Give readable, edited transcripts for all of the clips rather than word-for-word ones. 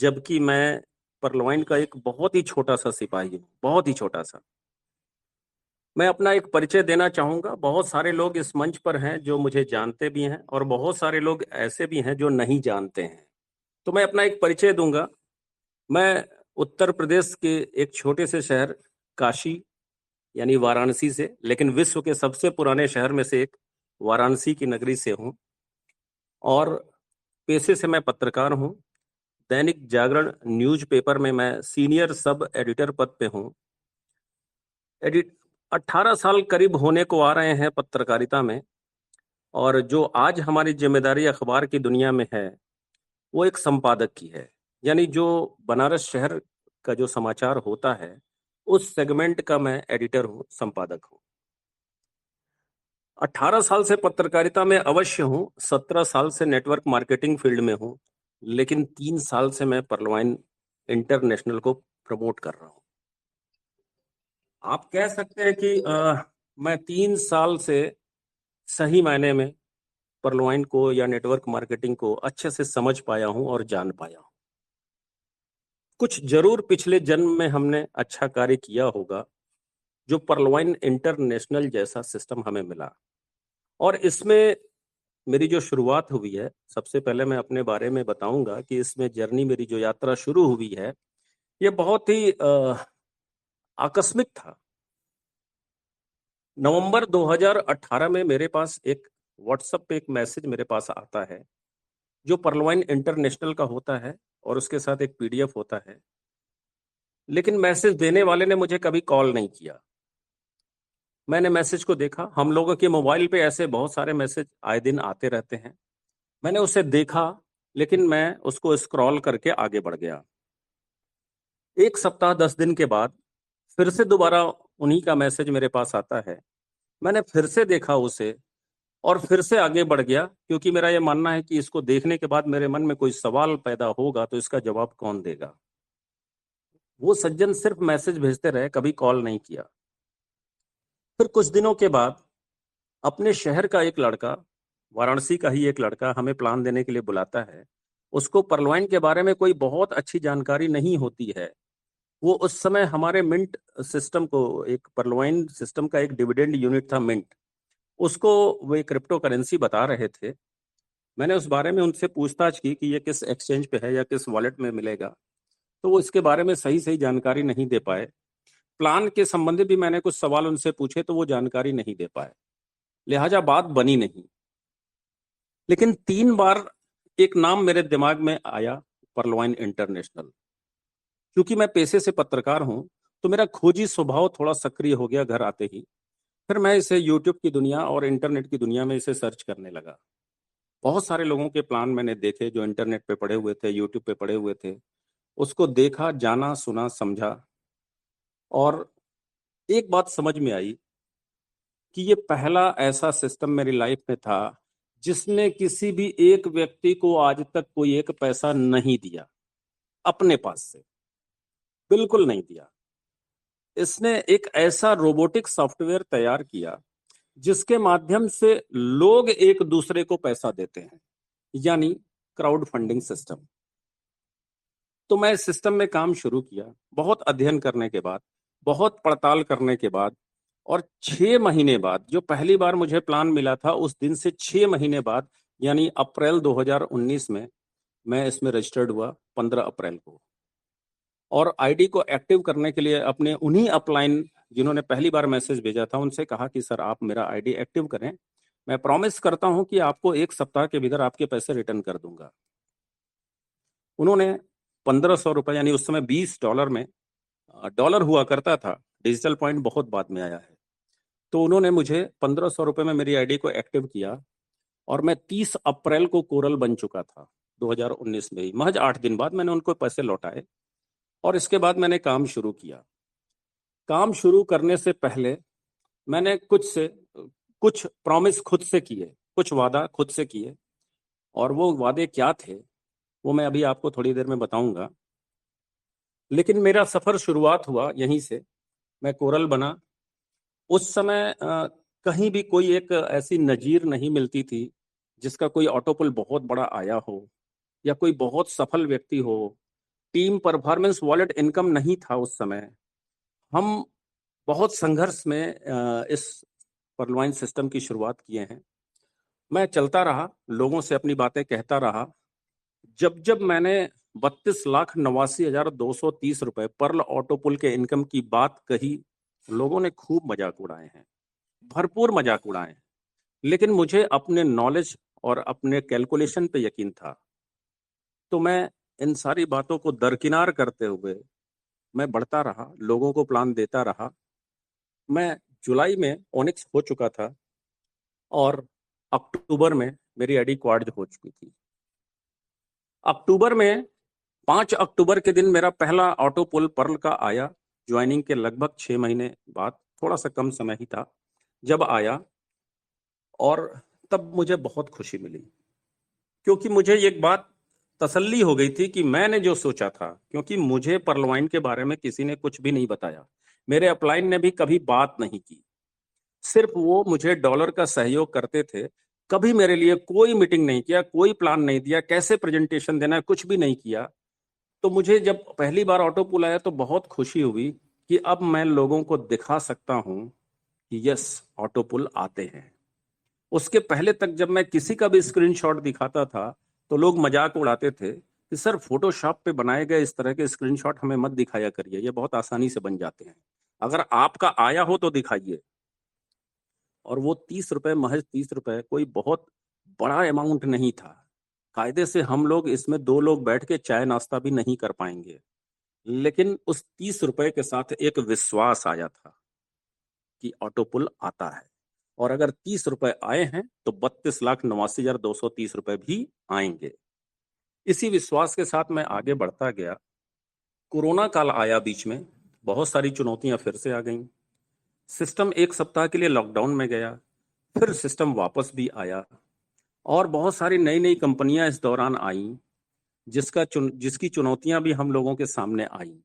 जबकि मैं परलॉइन का एक बहुत ही छोटा-सा सिपाही हूँ, बहुत ही छोटा-सा। मैं अपना एक परिचय देना चाहूँगा, बहुत सारे लोग इस मंच पर हैं जो मुझे जानते भी हैं और बहुत सारे लोग ऐसे भी हैं जो नहीं जानते हैं। तो मैं अपना एक परिचय दूँगा। मैं उत्तर प्रदेश के एक छोटे से शहर काशी यानी वाराणसी से, लेकिन विश्व के सबसे पुराने शहर में से एक वाराणसी की नगरी से हूँ और पेशे से मैं पत्रकार हूँ। दैनिक जागरण न्यूज़पेपर में मैं सीनियर सब एडिटर पद पे हूँ। एडिट 18 साल करीब होने को आ रहे हैं पत्रकारिता में और जो आज हमारी ज़िम्मेदारी अखबार की दुनिया में है, वो एक संपादक की है। यानी जो बनारस शहर का जो समाचार होता है, उस सेगमेंट का मैं एडिटर हूँ, संपादक हूँ। 18 साल से पत्रकारिता में अवश्य हूँ, 17 साल से नेटवर्क मार्केटिंग फील्ड में हूँ, लेकिन 3 साल से मैं परलॉइन इंटरनेशनल को प्रमोट कर रहा हूँ। आप कह सकते हैं कि मैं 3 साल से सही मायने में परलॉइन को या नेटवर्क मार्केटिंग को अच्छे से समझ पाया हूँ और जान पाया हूँ। कुछ ज़रूर पिछले जन्म में हमने अच्छा कार्य किया होगा, जो परलॉइन इंटरनेशनल जैसा सिस्टम हमें मिला और इसमें मेरी जो शुरुआत हुई है, सबसे पहले मैं अपने बारे में बताऊँगा कि इसमें जर्नी मेरी जो यात्रा शुरू हुई है, ये बहुत ही आकस्मिक था। नवंबर 2018 में मेरे पास एक व्हाट्सएप पे एक मैसेज मेरे पास आता है, जो परलॉइन इंटरनेशनल का होता है और उसके साथ एक पीडीएफ होता है। लेकिन मैसेज देने वाले ने मुझे कभी कॉल नहीं किया। मैंने मैसेज को देखा, हम लोगों के मोबाइल पे ऐसे बहुत सारे मैसेज आए दिन आते रहते हैं। मैंने उसे देखा, लेकिन मैं उसको स्क्रॉल करके आगे बढ़ गया। 1 सप्ताह 10 दिन के बाद फिर से दोबारा उन्हीं का मैसेज मेरे पास आता है। मैंने फिर से देखा उसे और फिर से आगे बढ़ गया क्योंकि मेरा ये मानना है कि इसको देखने के बाद मेरे मन में कोई सवाल पैदा होगा तो इसका जवाब कौन देगा? वो सज्जन सिर्फ मैसेज भेजते रहे, कभी कॉल नहीं किया। फिर कुछ दिनों के बाद अपने शहर का एक लड़का, वाराणसी का ही एक लड़का हमें प्लान देने के लिए बुलाता है। उसको परलॉइन के बारे में कोई बहुत अच्छी जानकारी नहीं होती है। वो उस समय हमारे मिंट सिस्टम को, एक परलॉइन सिस्टम का एक डिविडेंड यूनिट था मिंट, उसको वो एक क्रिप्टो करेंसी बता रहे थे। मैंने उस बारे में उनसे पूछताछ की कि ये किस एक्सचेंज पे है या किस वॉलेट में मिलेगा, तो वो इसके बारे में सही-सही जानकारी नहीं दे पाए। प्लान के संबंधित भी मैंने कुछ सवाल उनसे पूछे तो वो जानकारी नहीं दे पाए, लिहाजा बात बनी नहीं। लेकिन 3 बार एक नाम मेरे दिमाग में आया, परलॉइन इंटरनेशनल। क्योंकि मैं पेशे से पत्रकार हूँ, तो मेरा खोजी स्वभाव थोड़ा सक्रिय हो गया घर आते ही। फिर मैं इसे यूट्यूब की दुनिया और इंटरनेट की दुनिया में इसे सर्च करने लगा। बहुत सारे लोगों के प्लान मैंने देखे जो इंटरनेट पे पड़े हुए थे, यूट्यूब पे पड़े हुए थे। उसको देखा, जाना, सुना, समझा और एक बात समझ में आई कि ये पहला ऐसा सिस्टम मेरी लाइफ में था, जिसने किसी भी एक व्यक्ति को आज तक कोई एक पैसा नहीं दिया, अपने पास से, बिल्कुल नहीं दिया। इसने एक ऐसा रोबोटिक सॉफ्टवेयर तैयार किया, जिसके माध्यम से लोग एक दूसरे को पैसा देते हैं, यानी क्राउड फंडिंग सिस्टम। तो मैं इस सिस्टम में काम शुरू किया, बहुत अध्ययन करने के बाद, बहुत पड़ताल करने के बाद और 6 महीने बाद, जो पहली बार मुझे प्लान मिला था, उस दिन से 6 महीने बाद, यानी अप्रैल 2019 में मैं इसमें रजिस्टर्ड हुआ, 15 अप्रैल को। और आईडी को एक्टिव करने के लिए अपने उन्हीं अपलाइन जिन्होंने पहली बार मैसेज भेजा था, उनसे कहा कि सर आप मेरा आईडी एक्टिव करें। मैं प्रॉमिस करता हूं कि आपको 1 सप्ताह के भीतर आपके पैसे रिटर्न कर दूंगा। उन्होंने 1500 रुपए, यानी उस समय $20 में, डॉलर हुआ करता था, डिजिटल पॉइंट बहुत बाद में आया है। तो उन्होंने मुझे 1500 रुपए में मेरी आईडी को एक्टिव किया और मैं 30 अप्रैल को कोरल बन चुका था, 2019 में ही। महज 8 दिन बाद मैंने उनको पैसे लौटाए और इसके बाद मैंने काम शुरू किया। काम शुरू करने से पहले मैंने कुछ प्रॉमिस खुद से किए, कुछ वादा खुद से किए और वो वादे क्या थे, वो मैं अभी आपको थोड़ी देर में बताऊंगा। लेकिन मेरा सफ़र शुरुआत हुआ यहीं से, मैं कोरल बना। उस समय कहीं भी कोई एक ऐसी नज़ीर नहीं मिलती थी, जिसका कोई ऑटो पुल बहुत बड़ा आया हो या कोई बहुत सफल व्यक्ति हो टीम परफॉर्मेंस वॉलेट इनकम नहीं था उस समय। हम बहुत संघर्ष में इस परलवाइन सिस्टम की शुरुआत किए हैं। मैं चलता रहा, लोगों से अपनी बातें कहता रहा। जब मैंने 32,89,230 रुपए पर्ल ऑटो पुल के इनकम की बात कही, लोगों ने खूब मजाक उड़ाए हैं, भरपूर मजाक उड़ाए हैं। लेकिन मुझे अपने नॉलेज और अपने कैलकुलेशन पे यकीन था। तो मैं इन सारी बातों को दरकिनार करते हुए मैं बढ़ता रहा, लोगों को प्लान देता रहा। मैं जुलाई में ओनिक्स हो चुका था और अक्टूबर में मेरी आईडी क्वाड हो चुकी थी। अक्टूबर में 5 अक्टूबर के दिन मेरा पहला ऑटो पुल पर्ल का आया। ज्वाइनिंग के लगभग 6 महीने बाद, थोड़ा सा कम समय ही था जब आया, और तब मुझे बहुत खुशी मिली, क्योंकि मुझे एक बात तसल्ली हो गई थी कि मैंने जो सोचा था, क्योंकि मुझे परलवाइन के बारे में किसी ने कुछ भी नहीं बताया, मेरे अपलाइन ने भी कभी बात नहीं की, सिर्फ वो मुझे डॉलर का सहयोग करते थे। कभी मेरे लिए कोई मीटिंग नहीं किया, कोई प्लान नहीं दिया, कैसे प्रेजेंटेशन देना है कुछ भी नहीं किया। तो मुझे जब पहली बार ऑटो पुल आया तो बहुत खुशी हुई कि अब मैं लोगों को दिखा सकता हूं कि यस, ऑटो पुल आते हैं। उसके पहले तक जब मैं किसी का भी स्क्रीनशॉट दिखाता था तो लोग मजाक उड़ाते थे कि सर, फोटोशॉप पे बनाए गए इस तरह के स्क्रीनशॉट हमें मत दिखाया करिए, ये बहुत आसानी से बन जाते हैं, अगर आपका आया हो तो दिखाइए। और वो 30 रुपए, महज 30 रुपए कोई बहुत बड़ा अमाउंट नहीं था। कायदे से हम लोग इसमें 2 लोग बैठ के चाय नाश्ता भी नहीं कर पाएंगे। लेकिन उस 30 रुपए के साथ एक विश्वास आया था कि ऑटो पुल आता है, और अगर 30 रुपए आए हैं तो 32,89,230 रुपए भी आएंगे। इसी विश्वास के साथ मैं आगे बढ़ता गया। कोरोना काल आया बीच में, बहुत सारी चुनौतियां फिर से आ गईं। सिस्टम 1 सप्ताह के लिए लॉकडाउन में गया, फिर सिस्टम वापस भी आया, और बहुत सारी नई नई कंपनियां इस दौरान आईं, जिसकी चुनौतियां भी हम लोगों के सामने आईं।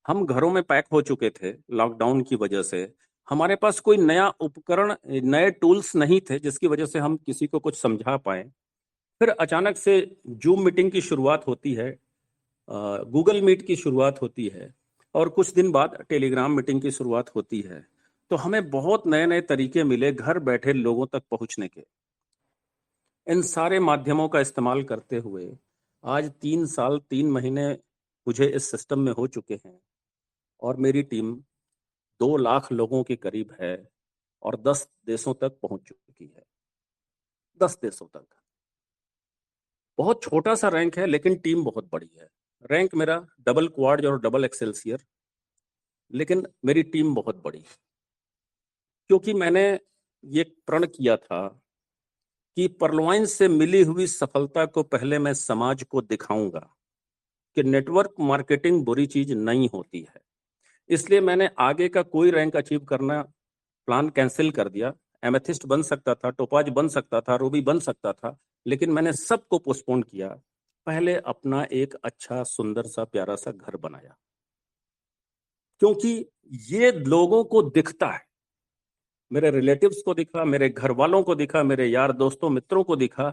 हम घरों में पैक हो चुके थे लॉकडाउन की वजह से। हमारे पास कोई नया उपकरण, नए टूल्स नहीं थे जिसकी वजह से हम किसी को कुछ समझा पाए। फिर अचानक से जूम मीटिंग की शुरुआत होती है, गूगल मीट की शुरुआत होती है, और कुछ दिन बाद टेलीग्राम मीटिंग की शुरुआत होती है। तो हमें बहुत नए नए तरीके मिले घर बैठे लोगों तक पहुंचने के। इन सारे माध्यमों का इस्तेमाल करते हुए आज 3 साल 3 महीने मुझे इस सिस्टम में हो चुके हैं, और मेरी टीम 2 लाख लोगों के करीब है और 10 देशों तक पहुंच चुकी है। 10 देशों तक। बहुत छोटा सा रैंक है लेकिन टीम बहुत बड़ी है। रैंक मेरा डबल क्वाड और डबल एक्सेलसियर, लेकिन मेरी टीम बहुत बड़ी है, क्योंकि मैंने ये प्रण किया था कि परलवाइन से मिली हुई सफलता को पहले मैं समाज को दिखाऊंगा कि नेटवर्क मार्केटिंग बुरी चीज नहीं होती है। इसलिए मैंने आगे का कोई रैंक अचीव करना प्लान कैंसिल कर दिया। एमेथिस्ट बन सकता था, टोपाज बन सकता था, रूबी बन सकता था, लेकिन मैंने सबको पोस्टपोन किया। पहले अपना एक अच्छा, सुंदर सा, प्यारा सा घर बनाया, क्योंकि ये लोगों को दिखता है। मेरे रिलेटिव्स को दिखा, मेरे घर वालों को दिखा, मेरे यार दोस्तों मित्रों को दिखा,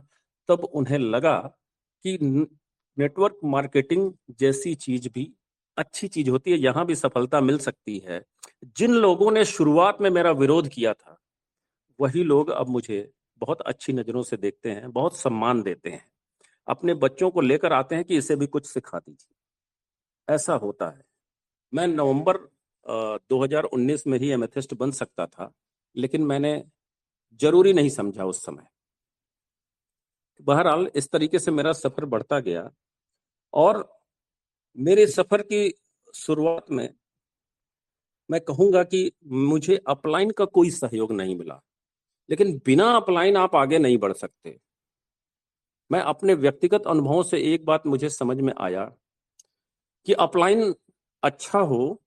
तब उन्हें लगा कि नेटवर्क मार्केटिंग जैसी चीज भी अच्छी चीज होती है, यहां भी सफलता मिल सकती है। जिन लोगों ने शुरुआत में मेरा विरोध किया था, वही लोग अब मुझे बहुत अच्छी नजरों से देखते हैं, बहुत सम्मान देते हैं, अपने बच्चों को लेकर आते हैं कि इसे भी कुछ सिखा दीजिए। ऐसा होता है। मैं नवंबर 2019 में ही एमेथिस्ट बन सकता था, लेकिन मैंने जरूरी नहीं समझा उस समय। बहरहाल इस तरीके से मेरा सफर बढ़ता गया, और मेरे सफर की शुरुआत में मैं कहूंगा कि मुझे अपलाइन का कोई सहयोग नहीं मिला, लेकिन बिना अपलाइन आप आगे नहीं बढ़ सकते। मैं अपने व्यक्तिगत अनुभवों से एक बात मुझे समझ में आया कि अपलाइन अच्छा हो,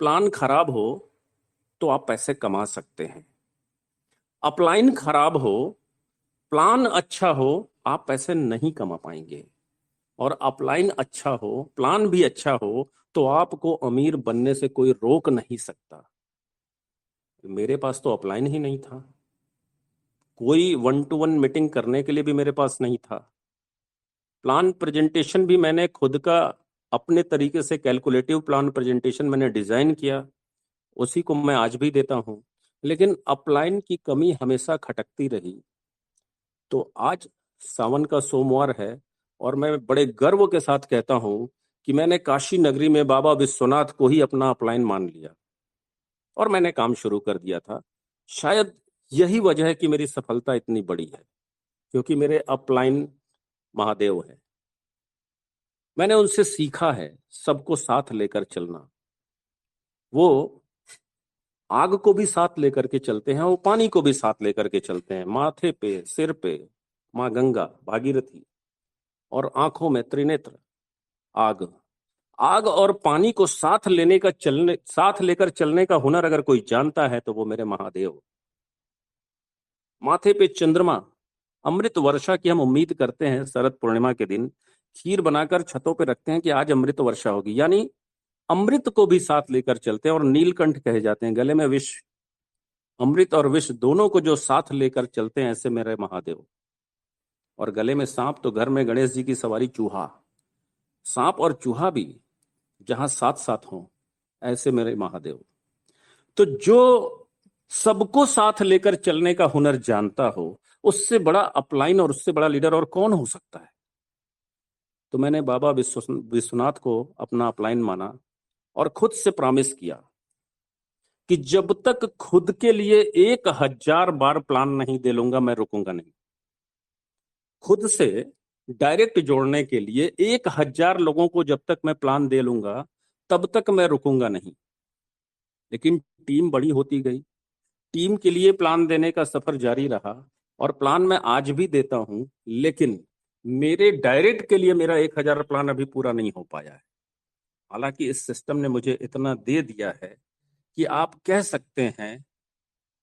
प्लान खराब हो तो आप पैसे कमा सकते हैं। अपलाइन खराब हो, प्लान अच्छा हो, आप पैसे नहीं कमा पाएंगे। और अपलाइन अच्छा हो, प्लान भी अच्छा हो, तो आपको अमीर बनने से कोई रोक नहीं सकता। मेरे पास तो अपलाइन ही नहीं था, कोई 1-to-1 मीटिंग करने के लिए भी मेरे पास नहीं था। प्लान प्रेजेंटेशन भी मैंने खुद का अपने तरीके से कैलकुलेटिव प्लान प्रेजेंटेशन मैंने डिजाइन किया, उसी को मैं आज भी देता हूं, लेकिन अपलाइन की कमी हमेशा खटकती रही। तो आज सावन का सोमवार है और मैं बड़े गर्व के साथ कहता हूं कि मैंने काशी नगरी में बाबा विश्वनाथ को ही अपना अपलाइन मान लिया और मैंने काम शुरू कर दिया था। शायद यही वजह है कि मेरी सफलता इतनी बड़ी है, क्योंकि मेरे अपलाइन महादेव है। मैंने उनसे सीखा है सबको साथ लेकर चलना। वो आग को भी साथ लेकर के चलते हैं, वो पानी को भी साथ लेकर के चलते हैं। माथे पे, सिर पे माँ गंगा भागीरथी और आंखों में त्रिनेत्र आग। आग और पानी को साथ लेकर चलने का हुनर अगर कोई जानता है तो वो मेरे महादेव। माथे पे चंद्रमा, अमृत वर्षा की हम उम्मीद करते हैं। शरद पूर्णिमा के दिन खीर बनाकर छतों पे रखते हैं कि आज अमृत वर्षा होगी, यानी अमृत को भी साथ लेकर चलते हैं। और नीलकंठ कहे जाते हैं, गले में विष, अमृत और विष दोनों को जो साथ लेकर चलते हैं, ऐसे मेरे महादेव। और गले में सांप तो घर में गणेश जी की सवारी चूहा। सांप और चूहा भी जहां साथ साथ हों, ऐसे मेरे महादेव। तो जो सबको साथ लेकर चलने का हुनर जानता हो, उससे बड़ा अपलाइन और उससे बड़ा लीडर और कौन हो सकता है। तो मैंने बाबा विश्वनाथ को अपना अपलाइन माना और खुद से प्रॉमिस किया कि जब तक खुद के लिए 1000 बार प्लान नहीं दे लूंगा, मैं रुकूंगा नहीं। खुद से डायरेक्ट जोड़ने के लिए 1000 लोगों को जब तक मैं प्लान दे लूंगा, तब तक मैं रुकूंगा नहीं। लेकिन टीम बड़ी होती गई, टीम के लिए प्लान देने का सफर जारी रहा और प्लान मैं आज भी देता हूं। लेकिन मेरे डायरेक्ट के लिए मेरा 1000 प्लान अभी पूरा नहीं हो पाया है। हालांकि इस सिस्टम ने मुझे इतना दे दिया है कि आप कह सकते हैं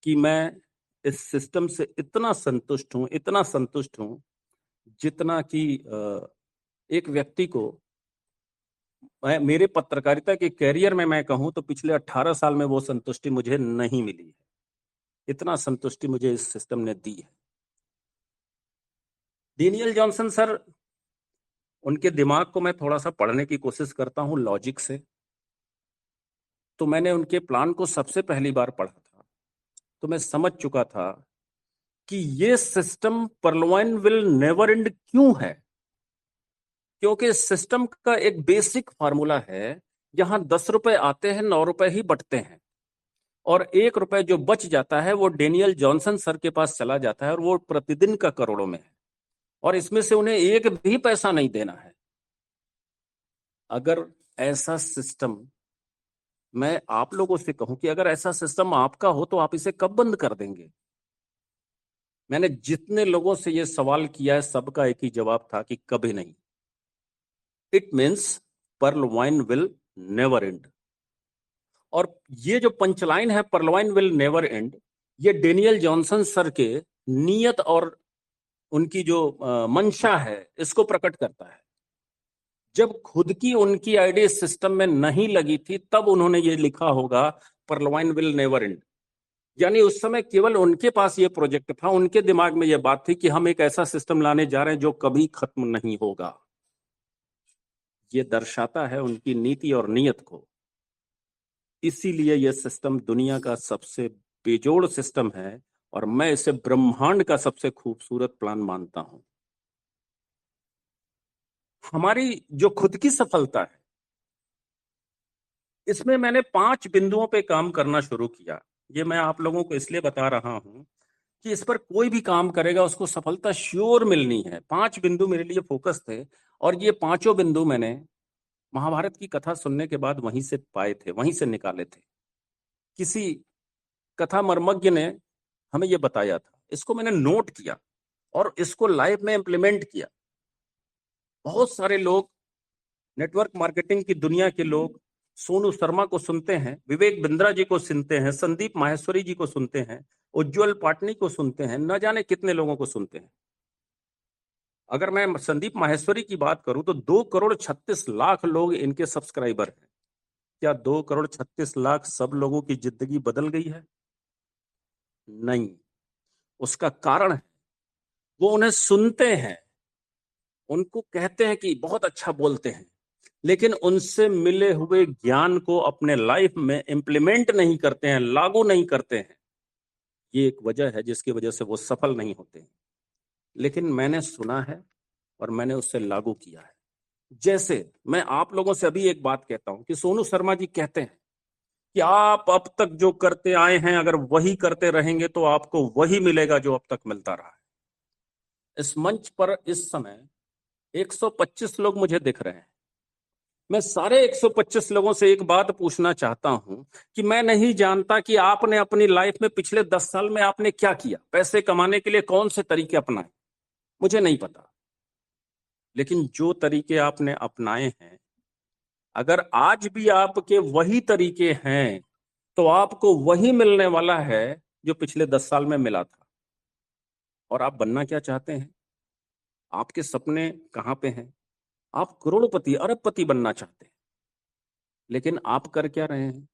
कि मैं इस सिस्टम से इतना संतुष्ट हूं, इतना संतुष्ट हूं, जितना कि एक व्यक्ति को मेरे पत्रकारिता के कैरियर में मैं कहूं तो पिछले 18 साल में वो संतुष्टि मुझे नहीं मिली है। इतना संतुष्टि मुझे इस सिस्टम ने दी है। डेनियल जॉनसन सर, उनके दिमाग को मैं थोड़ा सा पढ़ने की कोशिश करता हूं लॉजिक से। तो मैंने उनके प्लान को सबसे पहली बार पढ़ा था, तो मैं समझ चुका था कि ये सिस्टम परलोइन विल नेवर एंड क्यों है। क्योंकि इस सिस्टम का एक बेसिक फॉर्मूला है, जहां 10 रुपए आते हैं 9 रुपए ही बटते हैं, और 1 रुपए जो बच जाता है वो डेनियल जॉनसन सर के पास चला जाता है, और वो प्रतिदिन का करोड़ों में है, और इसमें से उन्हें एक भी पैसा नहीं देना है। अगर ऐसा सिस्टम, मैं आप लोगों से कहूं कि अगर ऐसा सिस्टम आपका हो तो आप इसे कब बंद कर देंगे। मैंने जितने लोगों से ये सवाल किया है, सबका एक ही जवाब था कि कभी नहीं। It means Pearl will never end. और ये जो पंचलाइन है, पर्लवाइन विल नेवर एंड, ये डेनियल जॉनसन सर के नियत और उनकी जो मंशा है, इसको प्रकट करता है। जब खुद की उनकी आइडिया सिस्टम में नहीं लगी थी, तब उन्होंने ये लिखा होगा पर्लवाइन विल नेवर एंड। यानी उस समय केवल उनके पास ये प्रोजेक्ट था, उनके दिमाग में ये बात थी कि हम एक ऐसा सिस्टम लाने जा रहे हैं जो कभी खत्म नहीं होगा। ये दर्शाता है उनकी नीति और नीयत को। इसीलिए यह सिस्टम दुनिया का सबसे बेजोड़ सिस्टम है, और मैं इसे ब्रह्मांड का सबसे खूबसूरत प्लान मानता हूं। हमारी जो खुद की सफलता है, इसमें मैंने 5 बिंदुओं पे काम करना शुरू किया। ये मैं आप लोगों को इसलिए बता रहा हूं कि इस पर कोई भी काम करेगा उसको सफलता श्योर मिलनी है। 5 बिंदु मेरे लिए फोकस थे, और ये पांचों बिंदु मैंने महाभारत की कथा सुनने के बाद वहीं से पाए थे, वहीं से निकाले थे। किसी कथा मर्मज्ञ ने हमें यह बताया था, इसको मैंने नोट किया और इसको लाइफ में इंप्लीमेंट किया। बहुत सारे लोग, नेटवर्क मार्केटिंग की दुनिया के लोग सोनू शर्मा को सुनते हैं, विवेक बिंद्रा जी को सुनते हैं, संदीप माहेश्वरी जी को सुनते हैं, उज्जवल पाटनी को सुनते हैं, न जाने कितने लोगों को सुनते हैं। अगर मैं संदीप माहेश्वरी की बात करूं तो 2,36,00,000 लोग इनके सब्सक्राइबर हैं। क्या 2,36,00,000 सब लोगों की जिंदगी बदल गई है? नहीं। उसका कारण है, वो उन्हें सुनते हैं, उनको कहते हैं कि बहुत अच्छा बोलते हैं, लेकिन उनसे मिले हुए ज्ञान को अपने लाइफ में इंप्लीमेंट नहीं करते हैं, लागू नहीं करते हैं। ये एक वजह है जिसकी वजह से वो सफल नहीं होते हैं। लेकिन मैंने सुना है और मैंने उससे लागू किया है। जैसे मैं आप लोगों से अभी एक बात कहता हूं कि सोनू शर्मा जी कहते हैं कि आप अब तक जो करते आए हैं अगर वही करते रहेंगे तो आपको वही मिलेगा जो अब तक मिलता रहा है। इस मंच पर इस समय 125 लोग मुझे दिख रहे हैं। मैं सारे 125 लोगों से एक बात पूछना चाहता हूं कि मैं नहीं जानता कि आपने अपनी लाइफ में पिछले 10 साल में आपने क्या किया, पैसे कमाने के लिए कौन से तरीके अपनाए, मुझे नहीं पता। लेकिन जो तरीके आपने अपनाए हैं, अगर आज भी आपके वही तरीके हैं तो आपको वही मिलने वाला है जो पिछले 10 साल में मिला था। और आप बनना क्या चाहते हैं? आपके सपने कहां पे हैं? आप करोड़पति अरबपति बनना चाहते हैं, लेकिन आप कर क्या रहे हैं?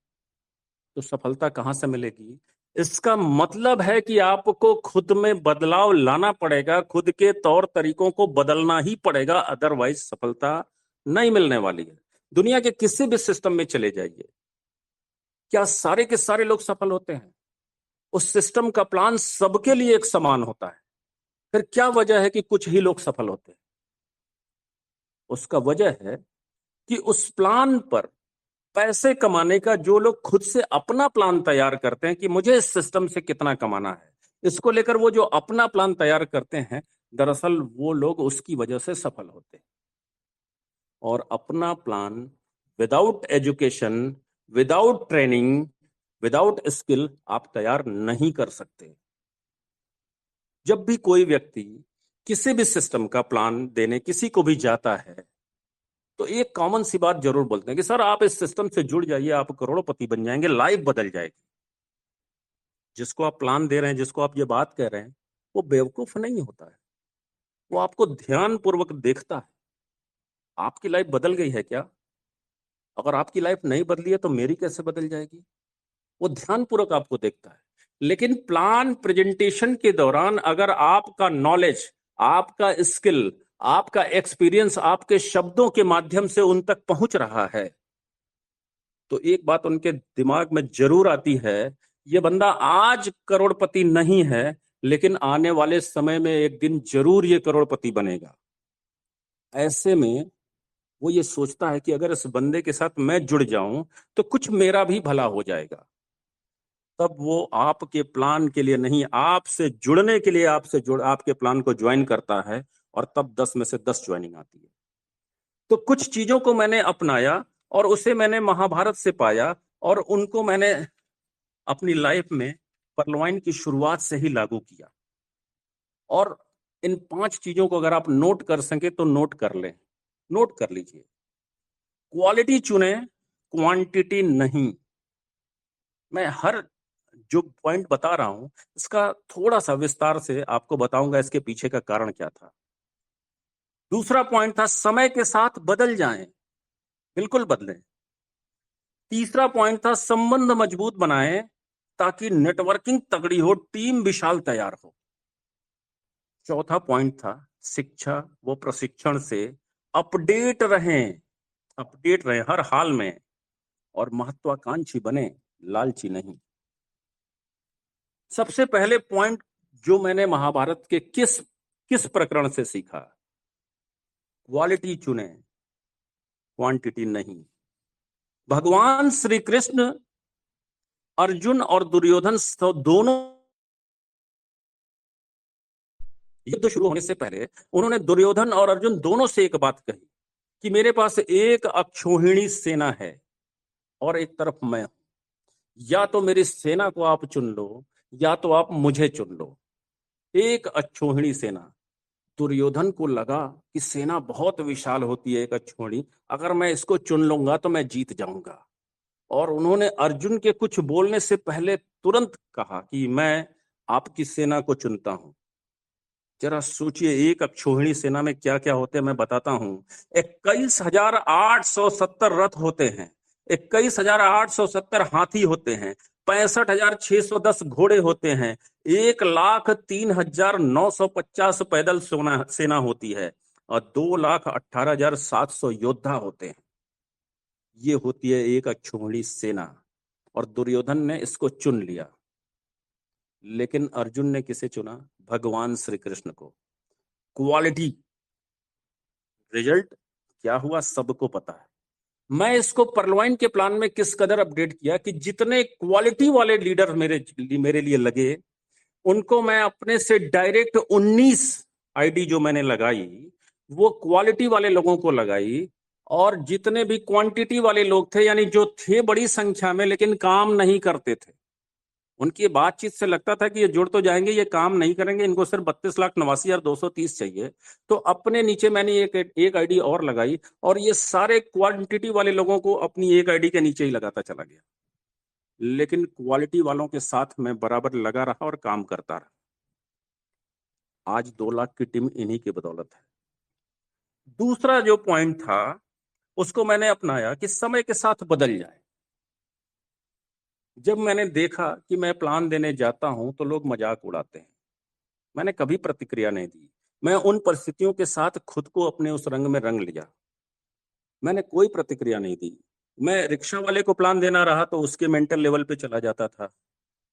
तो सफलता कहां से मिलेगी? इसका मतलब है कि आपको खुद में बदलाव लाना पड़ेगा, खुद के तौर तरीकों को बदलना ही पड़ेगा, अदरवाइज सफलता नहीं मिलने वाली है। दुनिया के किसी भी सिस्टम में चले जाइए, क्या सारे के सारे लोग सफल होते हैं? उस सिस्टम का प्लान सबके लिए एक समान होता है। फिर क्या वजह है कि कुछ ही लोग सफल होते हैं? उसका वजह है कि उस प्लान पर पैसे कमाने का जो लोग खुद से अपना प्लान तैयार करते हैं कि मुझे इस सिस्टम से कितना कमाना है, इसको लेकर वो जो अपना प्लान तैयार करते हैं, दरअसल वो लोग उसकी वजह से सफल होते हैं। और अपना plan without education, without training, without skill आप तैयार नहीं कर सकते। जब भी कोई व्यक्ति किसी भी सिस्टम का प्लान देने किसी को भी जाता है तो एक कॉमन सी बात जरूर बोलते हैं कि सर आप इस सिस्टम से जुड़ जाइए, आप करोड़पति बन जाएंगे, लाइफ बदल जाएगी। जिसको आप प्लान दे रहे हैं, जिसको आप ये बात कह रहे हैं, वो बेवकूफ नहीं होता है। वो आपको ध्यान पूर्वक देखता है। आपकी लाइफ बदल गई है क्या? अगर आपकी लाइफ नहीं बदली है तो मेरी कैसे बदल जाएगी? वो ध्यान पूर्वक आपको देखता है। लेकिन प्लान प्रेजेंटेशन के दौरान अगर आपका नॉलेज, आपका स्किल, आपका एक्सपीरियंस आपके शब्दों के माध्यम से उन तक पहुंच रहा है तो एक बात उनके दिमाग में जरूर आती है, ये बंदा आज करोड़पति नहीं है लेकिन आने वाले समय में एक दिन जरूर ये करोड़पति बनेगा। ऐसे में वो ये सोचता है कि अगर इस बंदे के साथ मैं जुड़ जाऊं तो कुछ मेरा भी भला हो जाएगा। तब वो आपके प्लान के लिए नहीं, आपसे जुड़ने के लिए आपके प्लान को ज्वाइन करता है और तब 10 में से 10 ज्वाइनिंग आती है। तो कुछ चीजों को मैंने अपनाया और उसे मैंने महाभारत से पाया और उनको मैंने अपनी लाइफ में परलवाइन की शुरुआत से ही लागू किया। और इन 5 चीजों को अगर आप नोट कर सके तो नोट कर लें, नोट कर लीजिए। क्वालिटी चुने, क्वांटिटी नहीं। मैं हर जो पॉइंट बता रहा हूं इसका थोड़ा सा विस्तार से आपको बताऊंगा इसके पीछे का कारण क्या था। दूसरा पॉइंट था समय के साथ बदल जाएं, बिल्कुल बदलें। तीसरा पॉइंट था संबंध मजबूत बनाएं ताकि नेटवर्किंग तगड़ी हो, टीम विशाल तैयार हो। चौथा पॉइंट था शिक्षा व प्रशिक्षण से अपडेट रहें, अपडेट रहें हर हाल में और महत्वाकांक्षी बने, लालची नहीं। सबसे पहले पॉइंट जो मैंने महाभारत के किस किस प्रकरण से सीखा, क्वालिटी चुने, क्वांटिटी नहीं। भगवान श्री कृष्ण अर्जुन और दुर्योधन दोनों युद्ध शुरू होने से पहले उन्होंने दुर्योधन और अर्जुन दोनों से एक बात कही कि मेरे पास एक अक्षौहिणी सेना है और एक तरफ मैं हूं, या तो मेरी सेना को आप चुन लो या तो आप मुझे चुन लो। एक अक्षौहिणी सेना। दुर्योधन को लगा कि सेना बहुत विशाल होती है एक अक्षौहिणी, अगर मैं इसको चुन लूंगा तो मैं जीत जाऊंगा। और उन्होंने अर्जुन के कुछ बोलने से पहले तुरंत कहा कि मैं आपकी सेना को चुनता हूं। जरा सोचिए एक अक्षौहिणी सेना में क्या क्या होते हैं, मैं बताता हूं। 21,870 रथ होते हैं, 21,870 हाथी होते हैं, 65,610 घोड़े होते हैं, 1,03,950 पैदल सेना होती है और 2,18,700 योद्धा होते हैं। ये होती है एक अक्षौहिणी सेना, और दुर्योधन ने इसको चुन लिया। लेकिन अर्जुन ने किसे चुना? भगवान श्री कृष्ण को। क्वालिटी, रिजल्ट क्या हुआ सबको पता है। मैं इसको परलवाइन के प्लान में किस कदर अपडेट किया कि जितने क्वालिटी वाले लीडर मेरे लिए लगे, उनको मैं अपने से डायरेक्ट 19 आईडी जो मैंने लगाई वो क्वालिटी वाले लोगों को लगाई, और जितने भी क्वांटिटी वाले लोग थे, यानी जो थे बड़ी संख्या में लेकिन काम नहीं करते थे, उनकी बातचीत से लगता था कि ये जुड़ तो जाएंगे, ये काम नहीं करेंगे, इनको सिर्फ 32,89,230 चाहिए, तो अपने नीचे मैंने एक आईडी और लगाई, और ये सारे क्वांटिटी वाले लोगों को अपनी एक आईडी के नीचे ही लगाता चला गया। लेकिन क्वालिटी वालों के साथ मैं बराबर लगा रहा और काम करता रहा। आज 2 लाख की टीम इन्हीं की बदौलत है। दूसरा जो पॉइंट था उसको मैंने अपनाया कि समय के साथ बदल जाए। जब मैंने देखा कि मैं प्लान देने जाता हूं तो लोग मजाक उड़ाते हैं, मैंने कभी प्रतिक्रिया नहीं दी। मैं उन परिस्थितियों के साथ खुद को अपने उस रंग में रंग लिया, मैंने कोई प्रतिक्रिया नहीं दी। मैं रिक्शा वाले को प्लान देना रहा तो उसके मेंटल लेवल पे चला जाता था,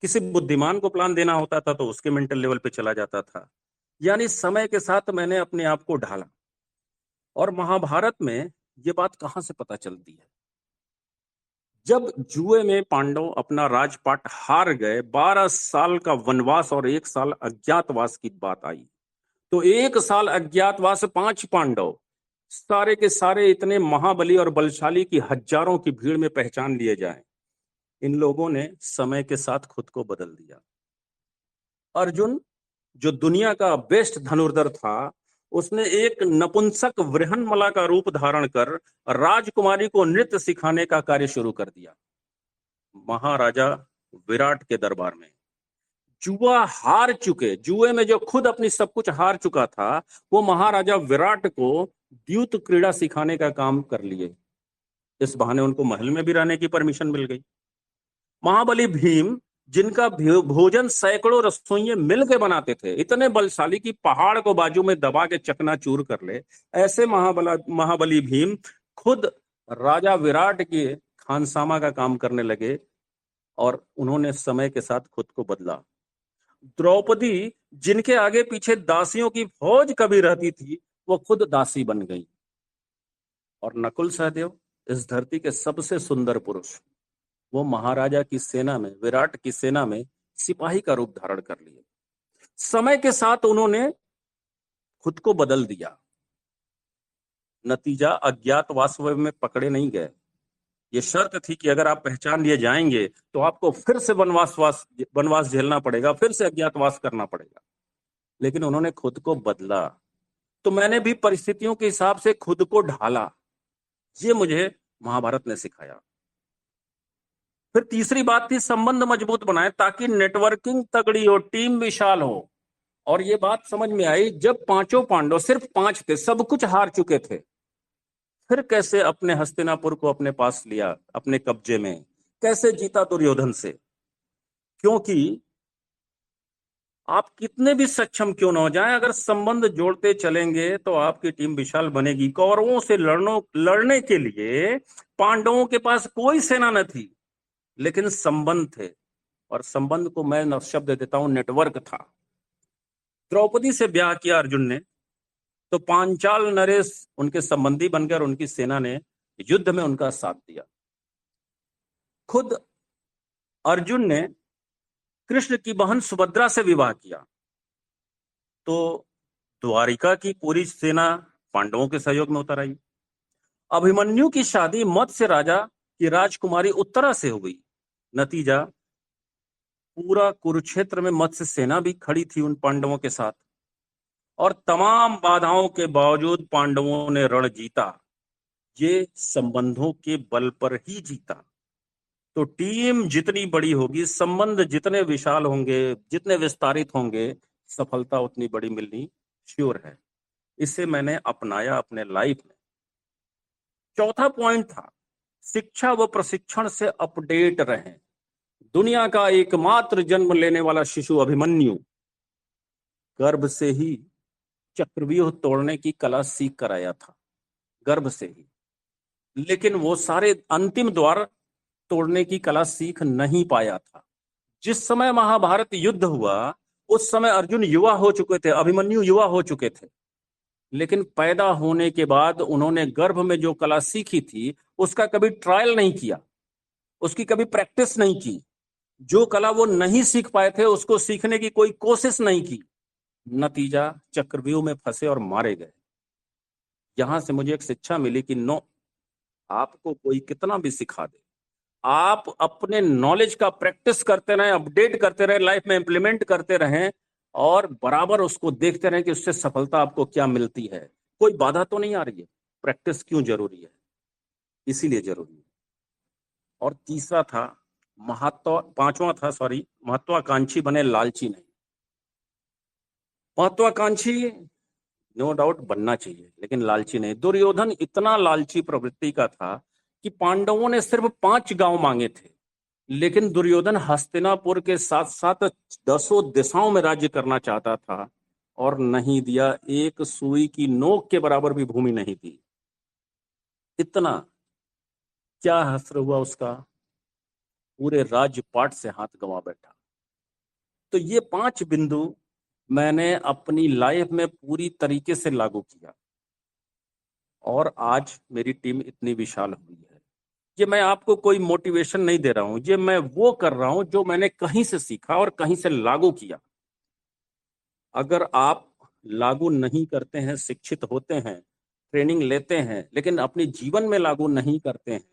किसी बुद्धिमान को प्लान देना होता था तो उसके मेंटल लेवल पे चला जाता था। यानी समय के साथ मैंने अपने आप को ढाला। और महाभारत में ये बात कहां से पता चलती है? जब जुए में पांडव अपना राजपाट हार गए, 12 साल का वनवास और 1 साल अज्ञातवास की बात आई, तो 1 साल अज्ञातवास 5 पांडव सारे के सारे इतने महाबली और बलशाली की हजारों की भीड़ में पहचान लिए जाएं। इन लोगों ने समय के साथ खुद को बदल दिया। अर्जुन जो दुनिया का बेस्ट धनुर्धर था, उसने एक नपुंसक वृहन्मला का रूप धारण कर राजकुमारी को नृत्य सिखाने का कार्य शुरू कर दिया महाराजा विराट के दरबार में। जुआ हार चुके, जुए में जो खुद अपनी सब कुछ हार चुका था, वो महाराजा विराट को द्यूत क्रीड़ा सिखाने का काम कर लिए। इस बहाने उनको महल में भी रहने की परमिशन मिल गई। महाबली भीम जिनका भोजन सैकड़ों रसोइये मिलकर बनाते थे, इतने बलशाली की पहाड़ को बाजू में दबा के चकनाचूर कर ले, ऐसे महाबली भीम खुद राजा विराट के खानसामा का काम करने लगे, और उन्होंने समय के साथ खुद को बदला। द्रौपदी जिनके आगे पीछे दासियों की फौज कभी रहती थी, वो खुद दासी बन गई। और नकुल सहदेव इस धरती के सबसे सुंदर पुरुष, वो महाराजा की सेना में, विराट की सेना में सिपाही का रूप धारण कर लिए। समय के साथ उन्होंने खुद को बदल दिया। नतीजा अज्ञातवास में पकड़े नहीं गए। ये शर्त थी कि अगर आप पहचान लिए जाएंगे तो आपको फिर से वनवास झेलना पड़ेगा, फिर से अज्ञातवास करना पड़ेगा। लेकिन उन्होंने खुद को बदला। तो मैंने भी परिस्थितियों के हिसाब से खुद को ढाला। ये मुझे महाभारत ने सिखाया। फिर तीसरी बात थी संबंध मजबूत बनाए ताकि नेटवर्किंग तगड़ी हो, टीम विशाल हो। और ये बात समझ में आई जब पांचों पांडव, सिर्फ 5 थे, सब कुछ हार चुके थे, फिर कैसे अपने हस्तिनापुर को अपने पास लिया, अपने कब्जे में कैसे जीता दुर्योधन से। क्योंकि आप कितने भी सक्षम क्यों ना हो जाएं, अगर संबंध जोड़ते चलेंगे तो आपकी टीम विशाल बनेगी। कौरवों से लड़ने के लिए पांडवों के पास कोई सेना न थी, लेकिन संबंध थे, और संबंध को मैं शब्द देता हूं नेटवर्क था। द्रौपदी से ब्याह किया अर्जुन ने, तो पांचाल नरेश उनके संबंधी बनकर और उनकी सेना ने युद्ध में उनका साथ दिया। खुद अर्जुन ने कृष्ण की बहन सुभद्रा से विवाह किया, तो द्वारिका की पूरी सेना पांडवों के सहयोग में उतर आई। अभिमन्यु की शादी मत्स्य राजा की राजकुमारी उत्तरा से हुई। नतीजा पूरा कुरुक्षेत्र में मत्स्य सेना भी खड़ी थी उन पांडवों के साथ, और तमाम बाधाओं के बावजूद पांडवों ने रण जीता। ये संबंधों के बल पर ही जीता। तो टीम जितनी बड़ी होगी, संबंध जितने विशाल होंगे, जितने विस्तारित होंगे, सफलता उतनी बड़ी मिलनी श्योर है। इसे मैंने अपनाया अपने लाइफ में। चौथा पॉइंट था शिक्षा व प्रशिक्षण से अपडेट रहें। दुनिया का एकमात्र जन्म लेने वाला शिशु अभिमन्यु गर्भ से ही चक्रव्यूह तोड़ने की कला सीख कर आया था, गर्भ से ही। लेकिन वो सारे अंतिम द्वार तोड़ने की कला सीख नहीं पाया था। जिस समय महाभारत युद्ध हुआ उस समय अर्जुन युवा हो चुके थे, अभिमन्यु युवा हो चुके थे, लेकिन पैदा होने के बाद उन्होंने गर्भ में जो कला सीखी थी उसका कभी ट्रायल नहीं किया, उसकी कभी प्रैक्टिस नहीं की। जो कला वो नहीं सीख पाए थे उसको सीखने की कोई कोशिश नहीं की। नतीजा चक्रव्यूह में फंसे और मारे गए। यहां से मुझे एक शिक्षा मिली कि नो, आपको कोई कितना भी सिखा दे, आप अपने नॉलेज का प्रैक्टिस करते रहें, अपडेट करते रहें, लाइफ में इंप्लीमेंट करते रहें और बराबर उसको देखते रहें कि उससे सफलता आपको क्या मिलती है। कोई बाधा तो नहीं आ रही है। प्रैक्टिस क्यों जरूरी है? इसीलिए जरूरी है। और तीसरा था पांचवा था, सॉरी, महत्वाकांक्षी बने, लालची नहीं। महत्वाकांक्षी नो डाउट बनना चाहिए, लेकिन लालची नहीं। दुर्योधन इतना लालची प्रवृत्ति का था कि पांडवों ने सिर्फ 5 गांव मांगे थे, लेकिन दुर्योधन हस्तिनापुर के साथ साथ 10 दिशाओं में राज्य करना चाहता था और नहीं दिया। एक सुई की नोक के बराबर भी भूमि नहीं दी। इतना क्या हश्र हुआ उसका, पूरे राज्यपाट से हाथ गंवा बैठा। तो ये 5 बिंदु मैंने अपनी लाइफ में पूरी तरीके से लागू किया और आज मेरी टीम इतनी विशाल हुई है। ये मैं आपको कोई मोटिवेशन नहीं दे रहा हूं, ये मैं वो कर रहा हूं जो मैंने कहीं से सीखा और कहीं से लागू किया। अगर आप लागू नहीं करते हैं, शिक्षित होते हैं, ट्रेनिंग लेते हैं, लेकिन अपने जीवन में लागू नहीं करते हैं,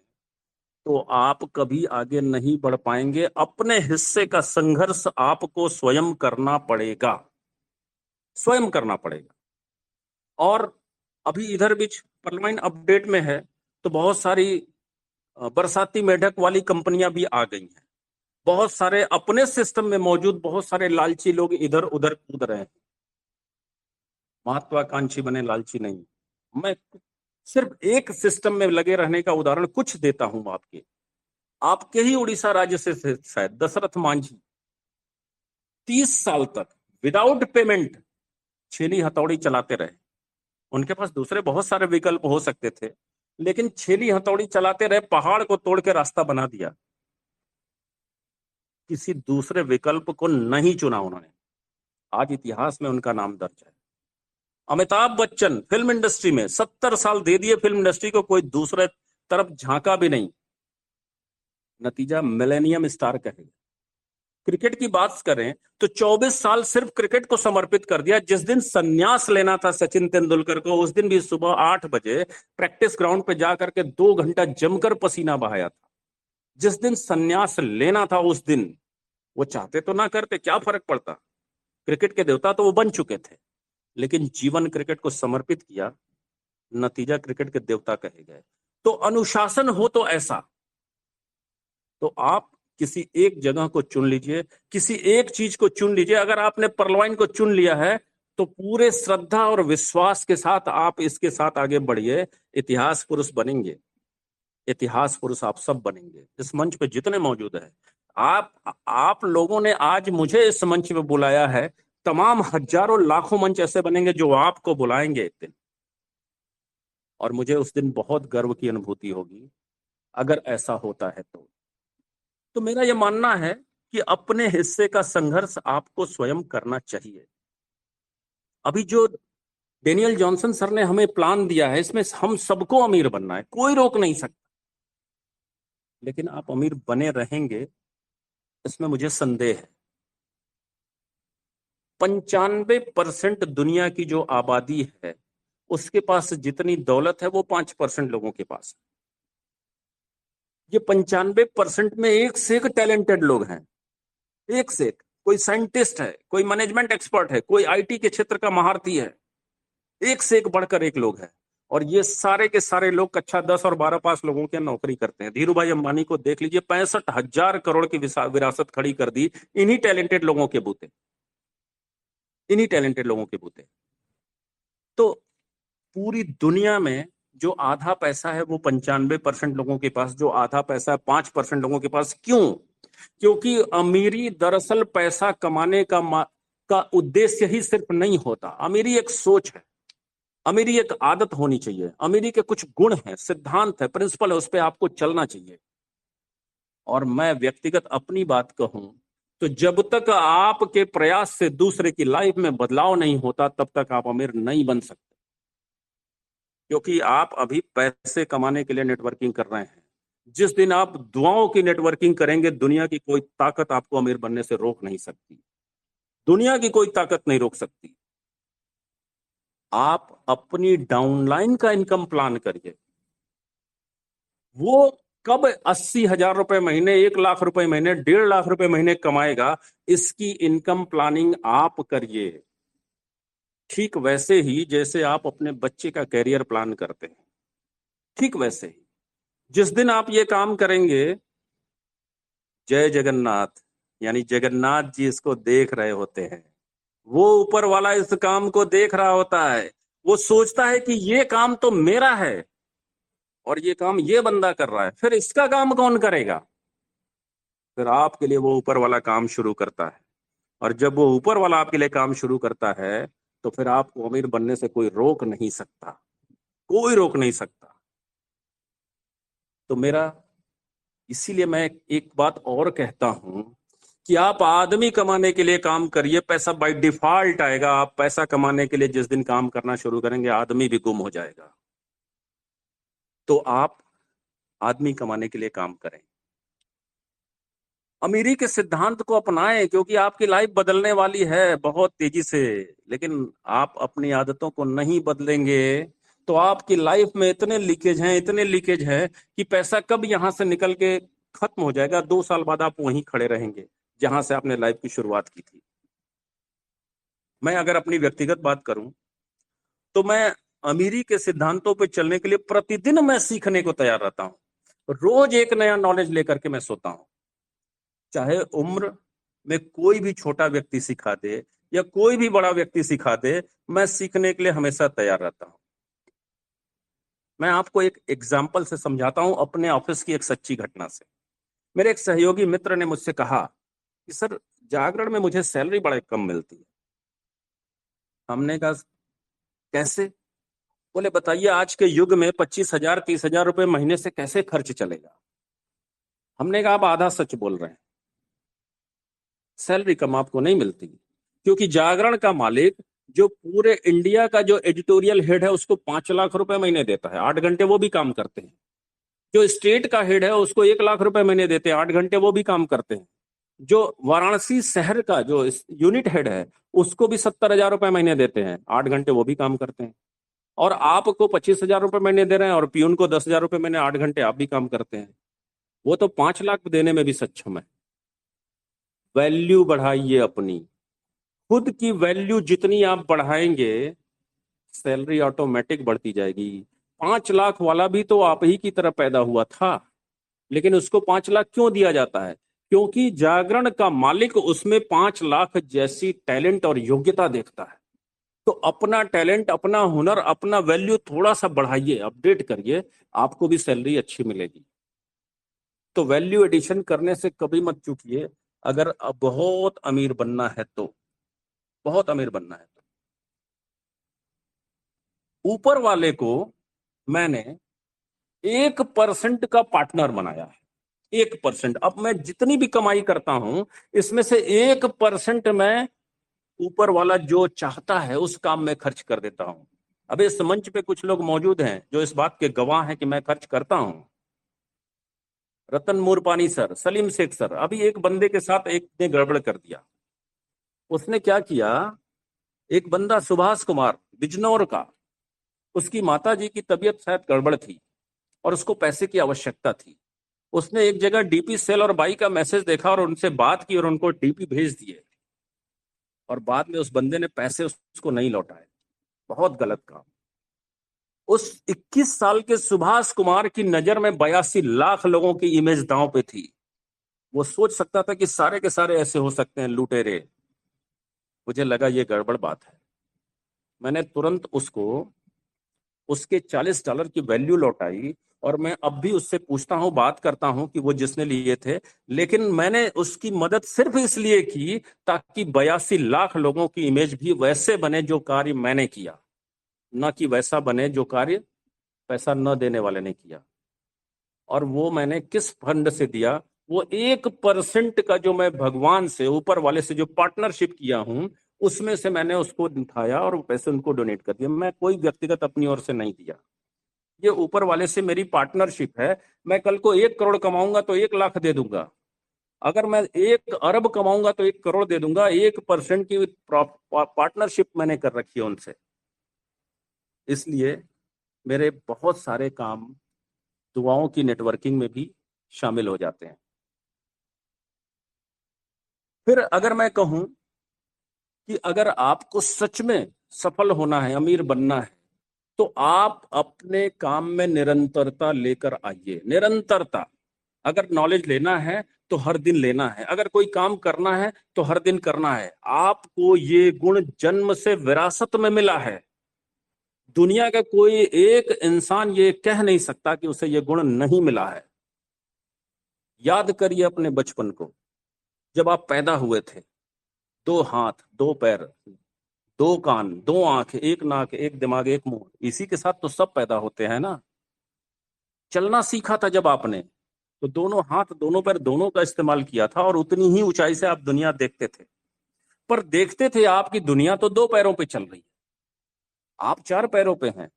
तो आप कभी आगे नहीं बढ़ पाएंगे। अपने हिस्से का संघर्ष आपको स्वयं करना पड़ेगा, स्वयं करना पड़ेगा। और अभी इधर बीच परमानेंट अपडेट में है तो बहुत सारी बरसाती मेढक वाली कंपनियां भी आ गई हैं। बहुत सारे अपने सिस्टम में मौजूद बहुत सारे लालची लोग इधर उधर कूद रहे हैं। महत्वाकांक्षी बने, लालची नहीं। मैं सिर्फ एक सिस्टम में लगे रहने का उदाहरण कुछ देता हूं आपके आपके ही उड़ीसा राज्य से शायद दशरथ मांझी 30 साल तक विदाउट पेमेंट छेली हथौड़ी चलाते रहे। उनके पास दूसरे बहुत सारे विकल्प हो सकते थे, लेकिन छेली हथौड़ी चलाते रहे, पहाड़ को तोड़ के रास्ता बना दिया। किसी दूसरे विकल्प को नहीं चुना उन्होंने। आज इतिहास में उनका नाम दर्ज है। अमिताभ बच्चन फिल्म इंडस्ट्री में 70 साल दे दिए फिल्म इंडस्ट्री को, कोई दूसरे तरफ झांका भी नहीं। नतीजा मिलेनियम स्टार कहेगा। क्रिकेट की बात करें तो 24 साल सिर्फ क्रिकेट को समर्पित कर दिया। जिस दिन संन्यास लेना था सचिन तेंदुलकर को, उस दिन भी सुबह 8 बजे प्रैक्टिस ग्राउंड पे जाकर के 2 घंटा जमकर पसीना बहाया था। जिस दिन संन्यास लेना था उस दिन वो चाहते तो ना करते, क्या फर्क पड़ता। क्रिकेट के देवता तो वो बन चुके थे, लेकिन जीवन क्रिकेट को समर्पित किया। नतीजा क्रिकेट के देवता कहे गए। तो अनुशासन हो तो ऐसा, तो आप किसी एक जगह को चुन लीजिए, किसी एक चीज को चुन लीजिए। अगर आपने परलवाइन को चुन लिया है तो पूरे श्रद्धा और विश्वास के साथ आप इसके साथ आगे बढ़िए। इतिहास पुरुष बनेंगे, इतिहास पुरुष आप सब बनेंगे। इस मंच पे जितने मौजूद हैं, आप लोगों ने आज मुझे इस मंच पे बुलाया है। तमाम हजारों लाखों मंच ऐसे बनेंगे जो आपको बुलाएंगे एक दिन, और मुझे उस दिन बहुत गर्व की अनुभूति होगी अगर ऐसा होता है तो मेरा यह मानना है कि अपने हिस्से का संघर्ष आपको स्वयं करना चाहिए। अभी जो डेनियल जॉनसन सर ने हमें प्लान दिया है, इसमें हम सबको अमीर बनना है, कोई रोक नहीं सकता। लेकिन आप अमीर बने रहेंगे, इसमें मुझे संदेह है। 95% दुनिया की जो आबादी है उसके पास जितनी दौलत है वो 5% लोगों के पास है। ये 95% में एक से एक टैलेंटेड लोग हैं, एक से एक। कोई साइंटिस्ट है, कोई मैनेजमेंट एक्सपर्ट है, कोई आईटी के क्षेत्र का महारथी है, एक से एक बढ़कर एक लोग हैं। और ये सारे के सारे लोग कक्षा 10 और 12 पास लोगों की नौकरी करते हैं। धीरू भाई अंबानी को देख लीजिए, 65,000 करोड़ की विरासत खड़ी कर दी इन्हीं टैलेंटेड लोगों के बूते, इन्हीं टैलेंटेड लोगों के बूते। तो पूरी दुनिया में जो आधा पैसा है वो 95% लोगों के पास, जो आधा पैसा है 5% लोगों के पास। क्यों? क्योंकि अमीरी दरअसल पैसा कमाने का उद्देश्य ही सिर्फ नहीं होता। अमीरी एक सोच है। अमीरी एक आदत होनी चाहिए, अमीरी के कुछ गुण हैं, सिद्धांत है, प्रिंसिपल है, उस पर आपको चलना चाहिए। और मैं व्यक्तिगत अपनी बात कहूं तो जब तक आपके प्रयास से दूसरे की लाइफ में बदलाव नहीं होता तब तक आप अमीर नहीं बन सकते, क्योंकि आप अभी पैसे कमाने के लिए नेटवर्किंग कर रहे हैं। जिस दिन आप दुआओं की नेटवर्किंग करेंगे, दुनिया की कोई ताकत आपको अमीर बनने से रोक नहीं सकती, दुनिया की कोई ताकत नहीं रोक सकती। आप अपनी डाउनलाइन का इनकम प्लान करिए। वो कब 80,000 रुपए महीने, 1 लाख रुपए महीने, 1.5 लाख रुपए महीने कमाएगा, इसकी इनकम प्लानिंग आप करिए। ठीक वैसे ही जैसे आप अपने बच्चे का कैरियर प्लान करते हैं, ठीक वैसे ही जिस दिन आप ये काम करेंगे, जय जगन्नाथ, यानी जगन्नाथ जी इसको देख रहे होते हैं। वो ऊपर वाला इस काम को देख रहा होता है, वो सोचता है कि ये काम तो मेरा है और ये काम ये बंदा कर रहा है, फिर इसका काम कौन करेगा? फिर आपके लिए वो ऊपर वाला काम शुरू करता है। और जब वो ऊपर वाला आपके लिए काम शुरू करता है तो फिर आपको अमीर बनने से कोई रोक नहीं सकता, कोई रोक नहीं सकता। तो मेरा, इसीलिए मैं एक बात और कहता हूं कि आप आदमी कमाने के लिए काम करिए, पैसा बाय डिफॉल्ट आएगा। आप पैसा कमाने के लिए जिस दिन काम करना शुरू करेंगे, आदमी भी गुम हो जाएगा। तो आप आदमी कमाने के लिए काम करें, अमीरी के सिद्धांत को अपनाएं, क्योंकि आपकी लाइफ बदलने वाली है बहुत तेजी से। लेकिन आप अपनी आदतों को नहीं बदलेंगे तो आपकी लाइफ में इतने लीकेज हैं, इतने लीकेज है कि पैसा कब यहां से निकल के खत्म हो जाएगा, 2 साल बाद आप वहीं खड़े रहेंगे जहां से आपने लाइफ की शुरुआत की थी। मैं अगर अपनी व्यक्तिगत बात करूं तो मैं अमीरी के सिद्धांतों पर चलने के लिए प्रतिदिन मैं सीखने को तैयार रहता हूं। रोज एक नया नॉलेज लेकर के मैं सोता हूं। चाहे उम्र में कोई भी छोटा व्यक्ति सिखा दे या कोई भी बड़ा व्यक्ति सिखा दे, मैं सीखने के लिए हमेशा तैयार रहता हूं। मैं आपको एक एग्जाम्पल से समझाता हूं, अपने ऑफिस की एक सच्ची घटना से। मेरे एक सहयोगी मित्र ने मुझसे कहा कि सर, जागरण में मुझे सैलरी बड़ा कम मिलती है। हमने कहा कैसे? बोले बताइए, आज के युग में 25,000 30,000 रुपए महीने से कैसे खर्च चलेगा? हमने कहा आप आधा सच बोल रहे हैं, सैलरी कम आपको नहीं मिलती, क्योंकि जागरण का मालिक जो पूरे इंडिया का जो एडिटोरियल हेड है उसको 5 लाख रुपए महीने देता है, 8 घंटे वो भी काम करते हैं। जो स्टेट का हेड है उसको 1 लाख रुपए महीने देते हैं, 8 घंटे वो भी काम करते हैं। जो वाराणसी शहर का जो यूनिट हेड है उसको भी 70,000 रुपए महीने देते हैं, 8 घंटे वो भी काम करते हैं। और आपको 25,000 रुपए महीने दे रहे हैं और पियून को 10,000 रुपए महीने, 8 घंटे आप भी काम करते हैं। वो तो 5 लाख देने में भी सक्षम है। वैल्यू बढ़ाइए अपनी, खुद की वैल्यू जितनी आप बढ़ाएंगे, सैलरी ऑटोमेटिक बढ़ती जाएगी। 5 लाख वाला भी तो आप ही की तरह पैदा हुआ था, लेकिन उसको 5 लाख क्यों दिया जाता है? क्योंकि जागरण का मालिक उसमें 5 लाख जैसी टैलेंट और योग्यता देखता है। तो अपना टैलेंट, अपना हुनर, अपना वैल्यू थोड़ा सा बढ़ाइए, अपडेट करिए, आपको भी सैलरी अच्छी मिलेगी। तो वैल्यू एडिशन करने से कभी मत चूकिए, अगर बहुत अमीर बनना है तो, बहुत अमीर बनना है तो। ऊपर वाले को मैंने 1% का पार्टनर बनाया है, 1%। अब मैं जितनी भी कमाई करता हूं इसमें से 1% मैं ऊपर वाला जो चाहता है उस काम में खर्च कर देता हूं। अब इस मंच पे कुछ लोग मौजूद हैं जो इस बात के गवाह हैं कि मैं खर्च करता हूं। रतन मूरपानी सर, सलीम शेख सर, अभी एक बंदे के साथ एक ने गड़बड़ कर दिया। उसने क्या किया, एक बंदा सुभाष कुमार बिजनौर का, उसकी माता जी की तबीयत शायद गड़बड़ थी और उसको पैसे की आवश्यकता थी। उसने एक जगह डीपी सेल और बाई का मैसेज देखा और उनसे बात की और उनको डीपी भेज दिए, और बाद में उस बंदे ने पैसे उसको नहीं लौटाए। बहुत गलत काम। उस 21 साल के सुभाष कुमार की नजर में 82 लाख लोगों की इमेज दांव पे थी। वो सोच सकता था कि सारे के सारे ऐसे हो सकते हैं लुटेरे। मुझे लगा ये गड़बड़ बात है। मैंने तुरंत उसको उसके $40 की वैल्यू लौटाई और मैं अब भी उससे पूछता हूं, बात करता हूं कि वो जिसने लिए थे, लेकिन मैंने उसकी मदद सिर्फ इसलिए की ताकि 82 लाख लोगों की इमेज भी वैसे बने जो कार्य मैंने किया। ना कि वैसा बने जो कार्य पैसा न देने वाले ने किया। और वो मैंने किस फंड से दिया? वो 1% का जो मैं भगवान से, ऊपर वाले से जो पार्टनरशिप किया हूं, उसमें से मैंने उसको उठाया और पैसे उनको डोनेट कर दिया। मैं कोई व्यक्तिगत अपनी ओर से नहीं दिया। ये ऊपर वाले से मेरी पार्टनरशिप है। मैं कल को 1 करोड़ कमाऊंगा तो 1 लाख दे दूंगा। अगर मैं 1 अरब कमाऊंगा तो 1 करोड़ दे दूंगा। 1% की पार्टनरशिप मैंने कर रखी है उनसे। इसलिए मेरे बहुत सारे काम दुआओं की नेटवर्किंग में भी शामिल हो जाते हैं। फिर अगर मैं कहूं कि अगर आपको सच में सफल होना है, अमीर बनना है, तो आप अपने काम में निरंतरता लेकर आइए। निरंतरता। अगर नॉलेज लेना है तो हर दिन लेना है। अगर कोई काम करना है तो हर दिन करना है। आपको ये गुण जन्म से विरासत में मिला है। दुनिया का कोई एक इंसान ये कह नहीं सकता कि उसे ये गुण नहीं मिला है। याद करिए अपने बचपन को। जब आप पैदा हुए थे, 2 हाथ, 2 पैर, 2 कान, 2 आंखें, 1 नाक, 1 दिमाग, 1 मुंह, इसी के साथ तो सब पैदा होते हैं ना। चलना सीखा था जब आपने, तो दोनों हाथ, दोनों पैर, दोनों का इस्तेमाल किया था और उतनी ही ऊंचाई से आप दुनिया देखते थे। पर देखते थे आपकी दुनिया तो 2 पैरों पे चल रही है, आप 4 पैरों पे हैं।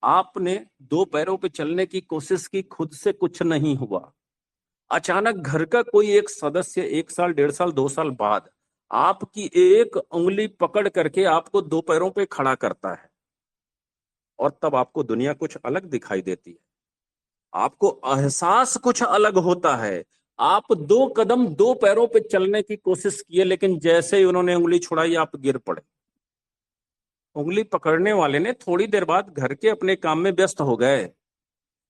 आपने 2 पैरों पे चलने की कोशिश की, खुद से कुछ नहीं हुआ। अचानक घर का कोई एक सदस्य 1 साल, 1.5 साल, 2 साल बाद आपकी एक उंगली पकड़ करके आपको 2 पैरों पे खड़ा करता है, और तब आपको दुनिया कुछ अलग दिखाई देती है। आपको एहसास कुछ अलग होता है। आप 2 कदम 2 पैरों पे चलने की कोशिश किए, लेकिन जैसे ही उन्होंने उंगली छुड़ाई आप गिर पड़े। उंगली पकड़ने वाले ने थोड़ी देर बाद घर के अपने काम में व्यस्त हो गए,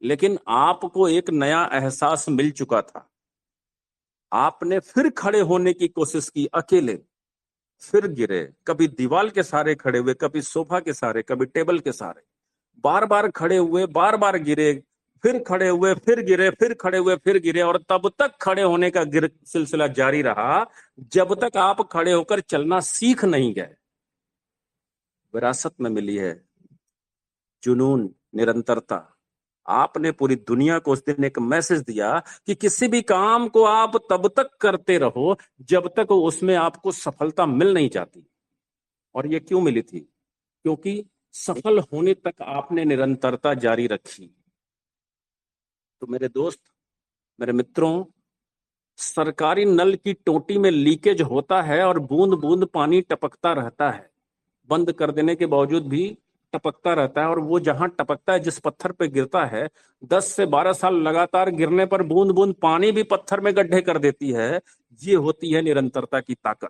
लेकिन आपको एक नया एहसास मिल चुका था। आपने फिर खड़े होने की कोशिश की अकेले, फिर गिरे। कभी दीवार के सहारे खड़े हुए, कभी सोफा के सहारे, कभी टेबल के सहारे। बार बार खड़े हुए, बार बार गिरे, फिर खड़े हुए, फिर गिरे, फिर खड़े हुए, फिर गिरे, और तब तक खड़े होने का गिर सिलसिला जारी रहा जब तक आप खड़े होकर चलना सीख नहीं गए। विरासत में मिली है जुनून, निरंतरता। आपने पूरी दुनिया को उस दिन एक मैसेज दिया कि किसी भी काम को आप तब तक करते रहो जब तक उसमें आपको सफलता मिल नहीं जाती। और ये क्यों मिली थी? क्योंकि सफल होने तक आपने निरंतरता जारी रखी। तो मेरे दोस्त, मेरे मित्रों, सरकारी नल की टोटी में लीकेज होता है और बूंद बूंद पानी टपकता रहता है। बंद कर देने के बावजूद भी टपकता रहता है, और वो जहां टपकता है, जिस पत्थर पे गिरता है, 10 से 12 साल लगातार गिरने पर बूंद बूंद पानी भी पत्थर में गड्ढे कर देती है। ये होती है निरंतरता की ताकत।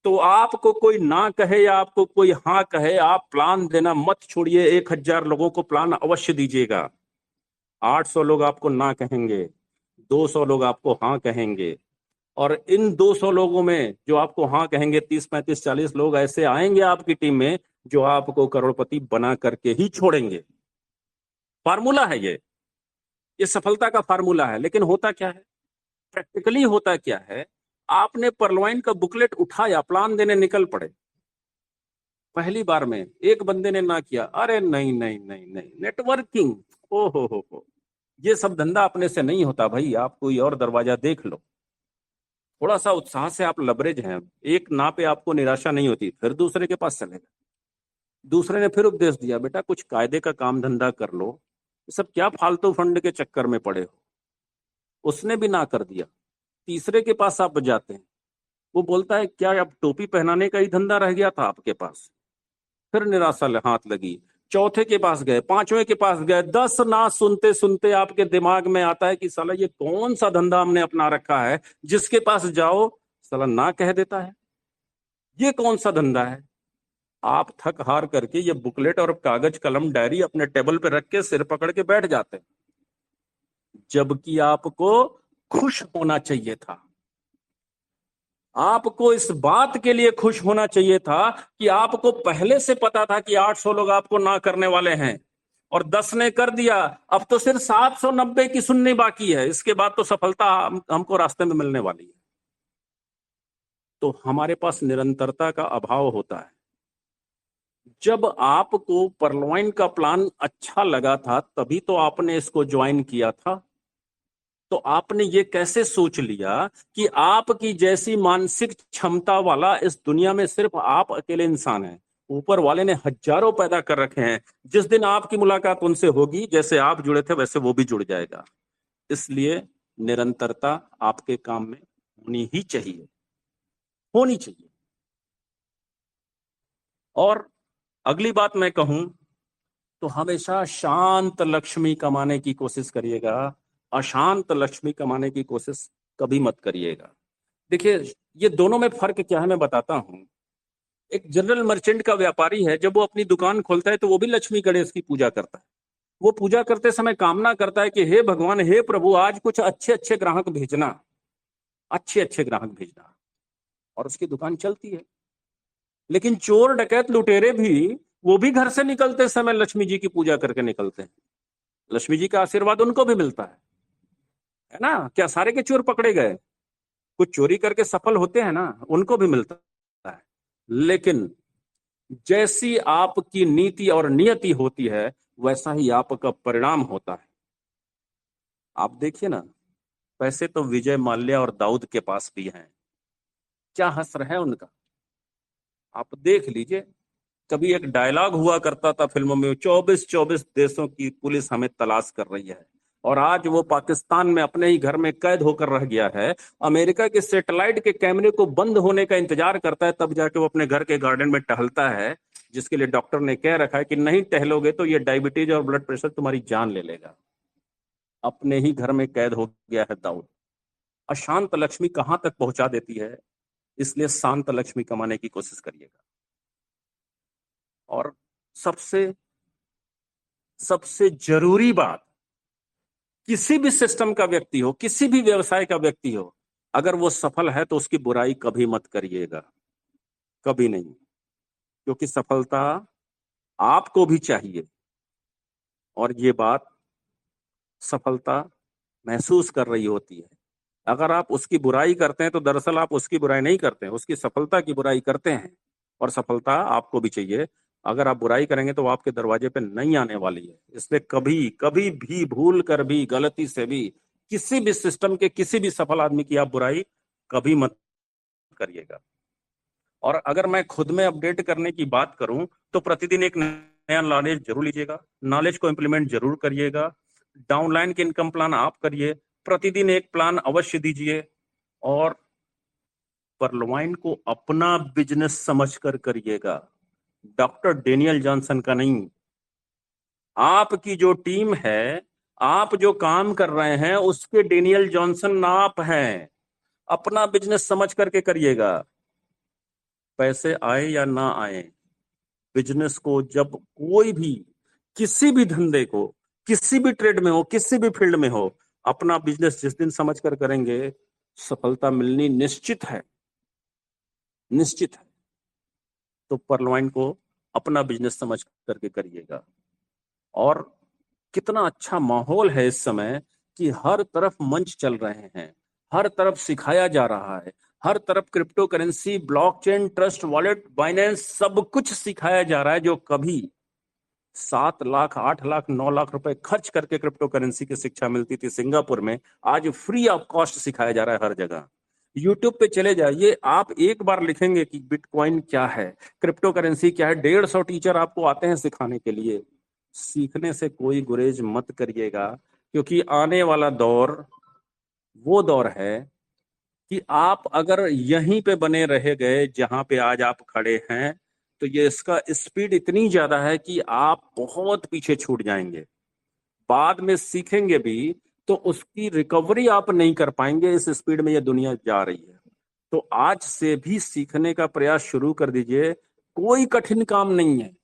तो आपको कोई ना कहे या आपको कोई हाँ कहे, आप प्लान देना मत छोड़िए। 1,000 लोगों को प्लान अवश्य दीजिएगा। 800 लोग आपको ना कहेंगे, 200 लोग आपको हाँ कहेंगे, और इन 200 लोगों में जो आपको हाँ कहेंगे, 30, 35, 40 लोग ऐसे आएंगे आपकी टीम में जो आपको करोड़पति बना करके ही छोड़ेंगे। फार्मूला है ये सफलता का फार्मूला है। लेकिन होता क्या है, प्रैक्टिकली होता क्या है? आपने परलवाइन का बुकलेट उठाया, प्लान देने निकल पड़े। पहली बार में एक बंदे ने ना किया, अरे नहीं नहीं नहीं नहीं, नेटवर्किंग, ओ हो, ये सब धंधा अपने से नहीं होता भाई, आप कोई और दरवाजा देख लो। थोड़ा सा उत्साह से आप लबरेज हैं, एक ना पे आपको निराशा नहीं होती, फिर दूसरे के पास चले गए। दूसरे ने फिर उपदेश दिया, बेटा कुछ कायदे का काम धंधा कर लो, ये सब क्या फालतू फंड के चक्कर में पड़े हो। उसने भी ना कर दिया। तीसरे के पास आप जाते हैं, वो बोलता है क्या अब टोपी पहनाने का ही धंधा रह गया था आपके पास? फिर निराशा हाथ लगी। चौथे के पास गए, पांचवें के पास गए, 10 ना सुनते सुनते आपके दिमाग में आता है कि साला ये कौन सा धंधा हमने अपना रखा है, जिसके पास जाओ साला ना कह देता है। ये कौन सा धंधा है? आप थक हार करके ये बुकलेट और कागज कलम डायरी अपने टेबल पे रख के सिर पकड़ के बैठ जाते हैं, जबकि आपको खुश होना चाहिए था। आपको इस बात के लिए खुश होना चाहिए था कि आपको पहले से पता था कि 800 लोग आपको ना करने वाले हैं, और 10 ने कर दिया। अब तो सिर्फ 790 की सुननी बाकी है, इसके बाद तो सफलता हमको रास्ते में मिलने वाली है। तो हमारे पास निरंतरता का अभाव होता है। जब आपको परलवाइन का प्लान अच्छा लगा था तभी तो आपने इसको ज्वाइन किया था। तो आपने ये कैसे सोच लिया कि आपकी जैसी मानसिक क्षमता वाला इस दुनिया में सिर्फ आप अकेले इंसान हैं? ऊपर वाले ने हजारों पैदा कर रखे हैं। जिस दिन आपकी मुलाकात उनसे होगी, जैसे आप जुड़े थे वैसे वो भी जुड़ जाएगा। इसलिए निरंतरता आपके काम में होनी ही चाहिए, होनी चाहिए। और अगली बात मैं कहूं तो हमेशा शांत लक्ष्मी कमाने की कोशिश करिएगा। अशांत लक्ष्मी कमाने की कोशिश कभी मत करिएगा। देखिए, ये दोनों में फर्क क्या है मैं बताता हूं। एक जनरल मर्चेंट का व्यापारी है, जब वो अपनी दुकान खोलता है तो वो भी लक्ष्मी गणेश की पूजा करता है। वो पूजा करते समय कामना करता है कि हे भगवान, हे प्रभु, आज कुछ अच्छे अच्छे ग्राहक भेजना, अच्छे अच्छे ग्राहक भेजना। और उसकी दुकान चलती है। लेकिन चोर डकैत लुटेरे भी, वो भी घर से निकलते समय लक्ष्मी जी की पूजा करके निकलते हैं। लक्ष्मी जी का आशीर्वाद उनको भी मिलता है ना? क्या सारे के चोर पकड़े गए? कुछ चोरी करके सफल होते हैं ना, उनको भी मिलता है। लेकिन जैसी आपकी नीति और नियति होती है, वैसा ही आपका परिणाम होता है। आप देखिए ना, पैसे तो विजय माल्या और दाऊद के पास भी हैं। क्या हस्र है उनका, आप देख लीजिए। कभी एक डायलॉग हुआ करता था फिल्मों में, 24-24 देशों की पुलिस हमें तलाश कर रही है। और आज वो पाकिस्तान में अपने ही घर में कैद होकर रह गया है। अमेरिका के सैटेलाइट के कैमरे को बंद होने का इंतजार करता है, तब जाके वो अपने घर के गार्डन में टहलता है। जिसके लिए डॉक्टर ने कह रखा है कि नहीं टहलोगे तो ये डायबिटीज और ब्लड प्रेशर तुम्हारी जान ले लेगा। अपने ही घर में कैद हो गया है दाऊद। अशांत लक्ष्मी कहां तक पहुंचा देती है। इसलिए शांत लक्ष्मी कमाने की कोशिश करिएगा। और सबसे सबसे जरूरी बात, किसी भी सिस्टम का व्यक्ति हो, किसी भी व्यवसाय का व्यक्ति हो, अगर वो सफल है तो उसकी बुराई कभी मत करिएगा, कभी नहीं। क्योंकि सफलता आपको भी चाहिए। और ये बात सफलता महसूस कर रही होती है। अगर आप उसकी बुराई करते हैं तो दरअसल आप उसकी बुराई नहीं करते हैं, उसकी सफलता की बुराई करते हैं। और सफलता आपको भी चाहिए। अगर आप बुराई करेंगे तो वो आपके दरवाजे पे नहीं आने वाली है। इसलिए कभी कभी भी भूल कर भी, गलती से भी, किसी भी सिस्टम के किसी भी सफल आदमी की आप बुराई कभी मत करिएगा। और अगर मैं खुद में अपडेट करने की बात करूं तो प्रतिदिन एक नया नॉलेज जरूर लीजिएगा, नॉलेज को इंप्लीमेंट जरूर करिएगा। डाउनलाइन के इनकम प्लान आप करिए, प्रतिदिन एक प्लान अवश्य दीजिए। और परलवाइन को अपना बिजनेस समझकर करिएगा, डॉक्टर डेनियल जॉनसन का नहीं। आपकी जो टीम है, आप जो काम कर रहे हैं, उसके डेनियल जॉनसन आप हैं। अपना बिजनेस समझ करके करिएगा। पैसे आए या ना आए, बिजनेस को जब कोई भी, किसी भी धंधे को, किसी भी ट्रेड में हो, किसी भी फील्ड में हो, अपना बिजनेस जिस दिन समझ कर करेंगे, सफलता मिलनी निश्चित है, निश्चित है। तो परलवाइन को अपना बिजनेस समझ करके करिएगा। और कितना अच्छा माहौल है इस समय कि हर तरफ मंच चल रहे हैं, हर तरफ सिखाया जा रहा है, हर तरफ crypto currency, blockchain, trust wallet, Binance, सब कुछ सिखाया जा रहा है। जो कभी 7 लाख, 8 लाख, 9 लाख रुपए खर्च करके क्रिप्टो करेंसी की शिक्षा मिलती थी सिंगापुर में, आज फ्री ऑफ कॉस्ट सिखाया जा रहा है हर जगह। यूट्यूब पे चले जाइए, आप एक बार लिखेंगे कि बिटकॉइन क्या है, क्रिप्टो करेंसी क्या है, 150 टीचर आपको आते हैं सिखाने के लिए। सीखने से कोई गुरेज मत करिएगा। क्योंकि आने वाला दौर वो दौर है कि आप अगर यहीं पे बने रह गए जहां पे आज आप खड़े हैं, तो ये इसका स्पीड इतनी ज्यादा है कि आप बहुत पीछे छूट जाएंगे। बाद में सीखेंगे भी तो उसकी रिकवरी आप नहीं कर पाएंगे, इस स्पीड में ये दुनिया जा रही है। तो आज से भी सीखने का प्रयास शुरू कर दीजिए। कोई कठिन काम नहीं है।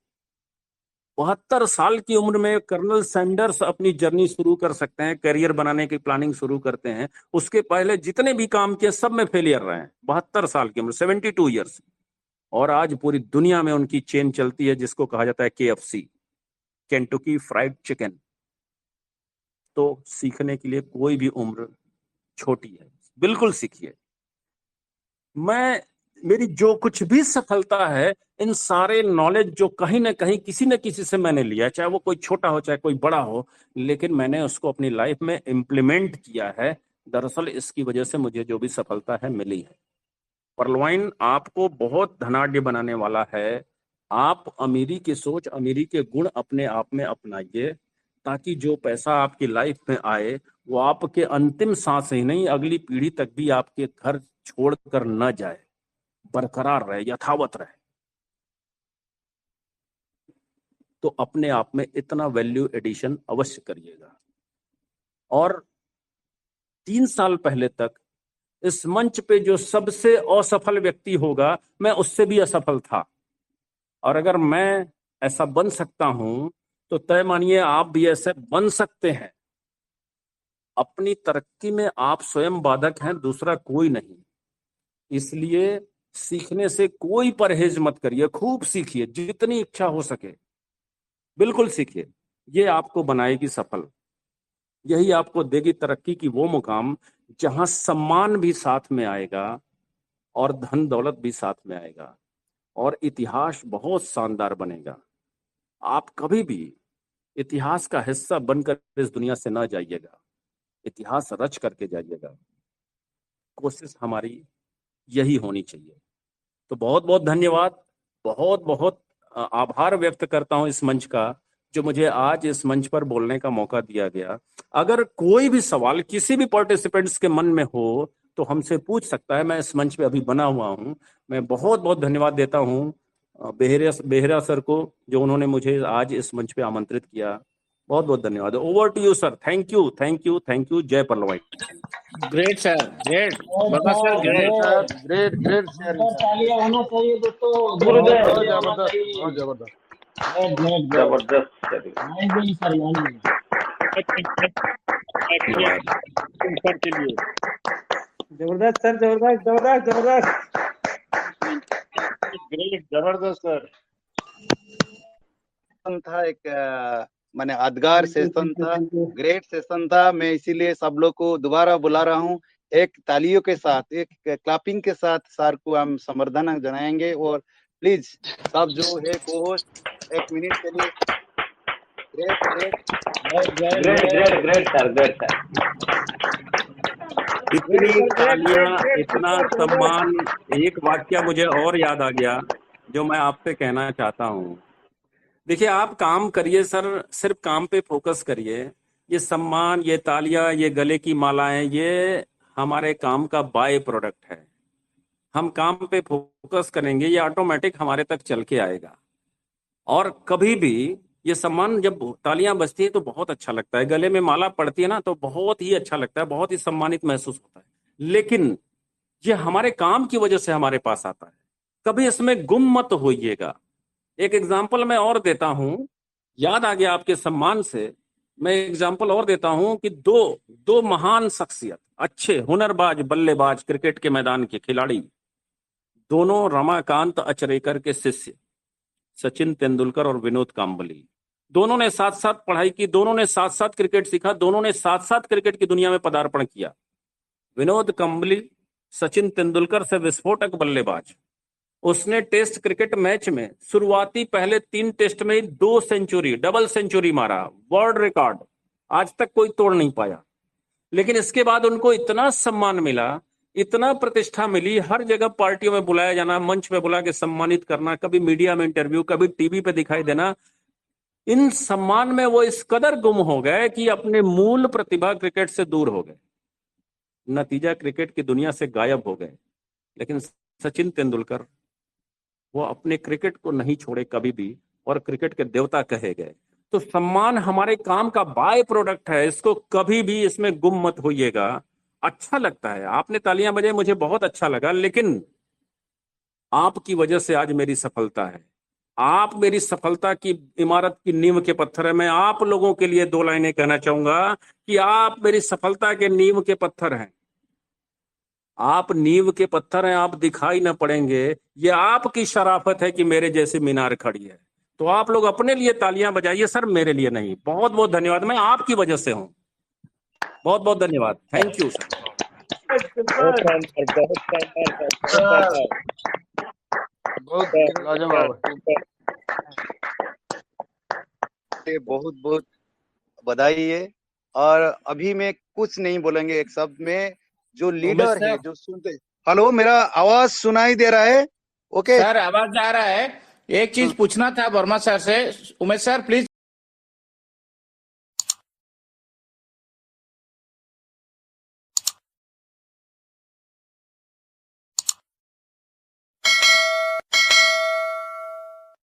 72 साल की उम्र में कर्नल सैंडर्स अपनी जर्नी शुरू कर सकते हैं, करियर बनाने की प्लानिंग शुरू करते हैं। उसके पहले जितने भी काम किए सब में फेलियर रहे हैं। 72 साल की उम्र, 72 ईयर्स। और आज पूरी दुनिया में उनकी चेन चलती है जिसको कहा जाता है KFC, केंटुकी फ्राइड चिकन। तो सीखने के लिए कोई भी उम्र छोटी है, बिल्कुल सीखिए। मैं, मेरी जो कुछ भी सफलता है, इन सारे नॉलेज जो कहीं ना कहीं किसी न किसी से मैंने लिया, चाहे वो कोई छोटा हो चाहे कोई बड़ा हो, लेकिन मैंने उसको अपनी लाइफ में इम्प्लीमेंट किया है। दरअसल इसकी वजह से मुझे जो भी सफलता है मिली है। परलवाइन आपको बहुत धनाढ्य बनाने वाला है। आप अमीरी की सोच, अमीरी के गुण अपने आप में अपनाइए, ताकि जो पैसा आपकी लाइफ में आए वो आपके अंतिम सांस ही नहीं, अगली पीढ़ी तक भी आपके घर छोड़कर न जाए, बरकरार रहे, यथावत रहे। तो अपने आप में इतना वैल्यू एडिशन अवश्य करिएगा। और 3 साल पहले तक इस मंच पे जो सबसे असफल व्यक्ति होगा, मैं उससे भी असफल था। और अगर मैं ऐसा बन सकता हूं तो तय मानिए आप भी ऐसे बन सकते हैं। अपनी तरक्की में आप स्वयं बाधक हैं, दूसरा कोई नहीं। इसलिए सीखने से कोई परहेज मत करिए, खूब सीखिए, जितनी इच्छा हो सके बिल्कुल सीखिए। ये आपको बनाएगी सफल, यही आपको देगी तरक्की की वो मुकाम जहां सम्मान भी साथ में आएगा और धन दौलत भी साथ में आएगा और इतिहास बहुत शानदार बनेगा। आप कभी भी इतिहास का हिस्सा बनकर इस दुनिया से ना जाइएगा, इतिहास रच करके जाइएगा। कोशिश हमारी यही होनी चाहिए। तो बहुत बहुत धन्यवाद, बहुत बहुत आभार व्यक्त करता हूं इस मंच का, जो मुझे आज इस मंच पर बोलने का मौका दिया गया। अगर कोई भी सवाल किसी भी पार्टिसिपेंट्स के मन में हो तो हमसे पूछ सकता है। मैं इस मंच पे अभी बना हुआ हूं। मैं बहुत बहुत धन्यवाद देता हूं बेहरा सर को, जो उन्होंने मुझे आज इस मंच पे आमंत्रित किया। बहुत बहुत धन्यवाद। Over to you sir. Thank you, thank you, thank you. जय परलवाइन। ग्रेट सर, ग्रेट बाबा sir, great sir, great great sharing sir. तालियां होना चाहिए दोस्तों, बहुत तालियां होना जबरदस्त, चाहिए। बहुत जबरदस्त, ग्रेट जबरदस्त। नहीं सर, नहीं सर के लिए जबरदस्त सर, जबरदस्त जबरदस्त जबरदस्त। ग्रेट, जबरदस्त सर। था एक माने यादगार सेशन था, ग्रेट सेशन था। मैं इसीलिए सब लोग को दोबारा बुला रहा हूँ। एक तालियों के साथ, एक क्लैपिंग के साथ सर को हम संवर्धना जनाएंगे। और प्लीज सब जो है को होस्ट 1 मिनट के लिए। Great great great great great sir, great sir. इतनी तालियां, इतना सम्मान। एक वाक्य मुझे और याद आ गया जो मैं आपसे कहना चाहता हूं। देखिए, आप काम करिए सर, सिर्फ काम पे फोकस करिए। ये सम्मान, ये तालियां, ये गले की मालाएं, ये हमारे काम का बाय प्रोडक्ट है। हम काम पे फोकस करेंगे, ये ऑटोमेटिक हमारे तक चल के आएगा। और कभी भी ये सम्मान, जब तालियां बजती है तो बहुत अच्छा लगता है, गले में माला पड़ती है ना तो बहुत ही अच्छा लगता है, बहुत ही सम्मानित महसूस होता है। लेकिन ये हमारे काम की वजह से हमारे पास आता है, कभी इसमें गुम मत होइएगा। एक एग्जाम्पल मैं और देता हूं, याद आ गया आपके सम्मान से। मैं एग्जाम्पल और देता हूं कि दो महान शख्सियत, अच्छे हुनरबाज बल्लेबाज, क्रिकेट के मैदान के खिलाड़ी, दोनों रमाकांत अचरेकर के शिष्य सचिन तेंदुलकर और विनोद कांबली। दोनों ने साथ साथ पढ़ाई की, दोनों ने साथ साथ क्रिकेट सीखा, दोनों ने साथ साथ क्रिकेट की दुनिया में पदार्पण किया। विनोद कांबली सचिन तेंदुलकर से विस्फोटक बल्लेबाज। उसने टेस्ट क्रिकेट मैच में शुरुआती पहले 3 टेस्ट में 2 सेंचुरी, डबल सेंचुरी मारा, वर्ल्ड रिकॉर्ड आज तक कोई तोड़ नहीं पाया। लेकिन इसके बाद उनको इतना सम्मान मिला, इतना प्रतिष्ठा मिली, हर जगह पार्टियों में बुलाया जाना, मंच पे बुला के सम्मानित करना, कभी मीडिया में इंटरव्यू, कभी टीवी पे दिखाई देना। इन सम्मान में वो इस कदर गुम हो गए कि अपने मूल प्रतिभा क्रिकेट से दूर हो गए। नतीजा क्रिकेट की दुनिया से गायब हो गए। लेकिन सचिन तेंदुलकर, वो अपने क्रिकेट को नहीं छोड़े कभी भी और क्रिकेट के देवता कहे गए। तो सम्मान हमारे काम का बाय प्रोडक्ट है, इसको कभी भी इसमें गुम मत होइएगा। अच्छा लगता है, आपने तालियां बजाई, मुझे बहुत अच्छा लगा, लेकिन आपकी वजह से आज मेरी सफलता है। आप मेरी सफलता की इमारत की नींव के पत्थर है। मैं आप लोगों के लिए 2 लाइनें कहना चाहूंगा कि आप मेरी सफलता के नींव के पत्थर हैं। आप नींव के पत्थर हैं, आप दिखाई न पड़ेंगे। ये आपकी शराफत है कि मेरे जैसी मीनार खड़ी है। तो आप लोग अपने लिए तालियां बजाइए सर, मेरे लिए नहीं। बहुत बहुत धन्यवाद, मैं आपकी वजह से हूं। बहुत बहुत धन्यवाद, थैंक यू सर। बहुत लाजवाब है। बहुत बहुत बधाई है। और अभी मैं कुछ नहीं बोलेंगे, एक शब्द में जो लीडर है, जो सुनते। हेलो, मेरा आवाज सुनाई दे रहा है? ओके सर आवाज आ रहा है। एक चीज पूछना था वर्मा सर से। Umesh sir please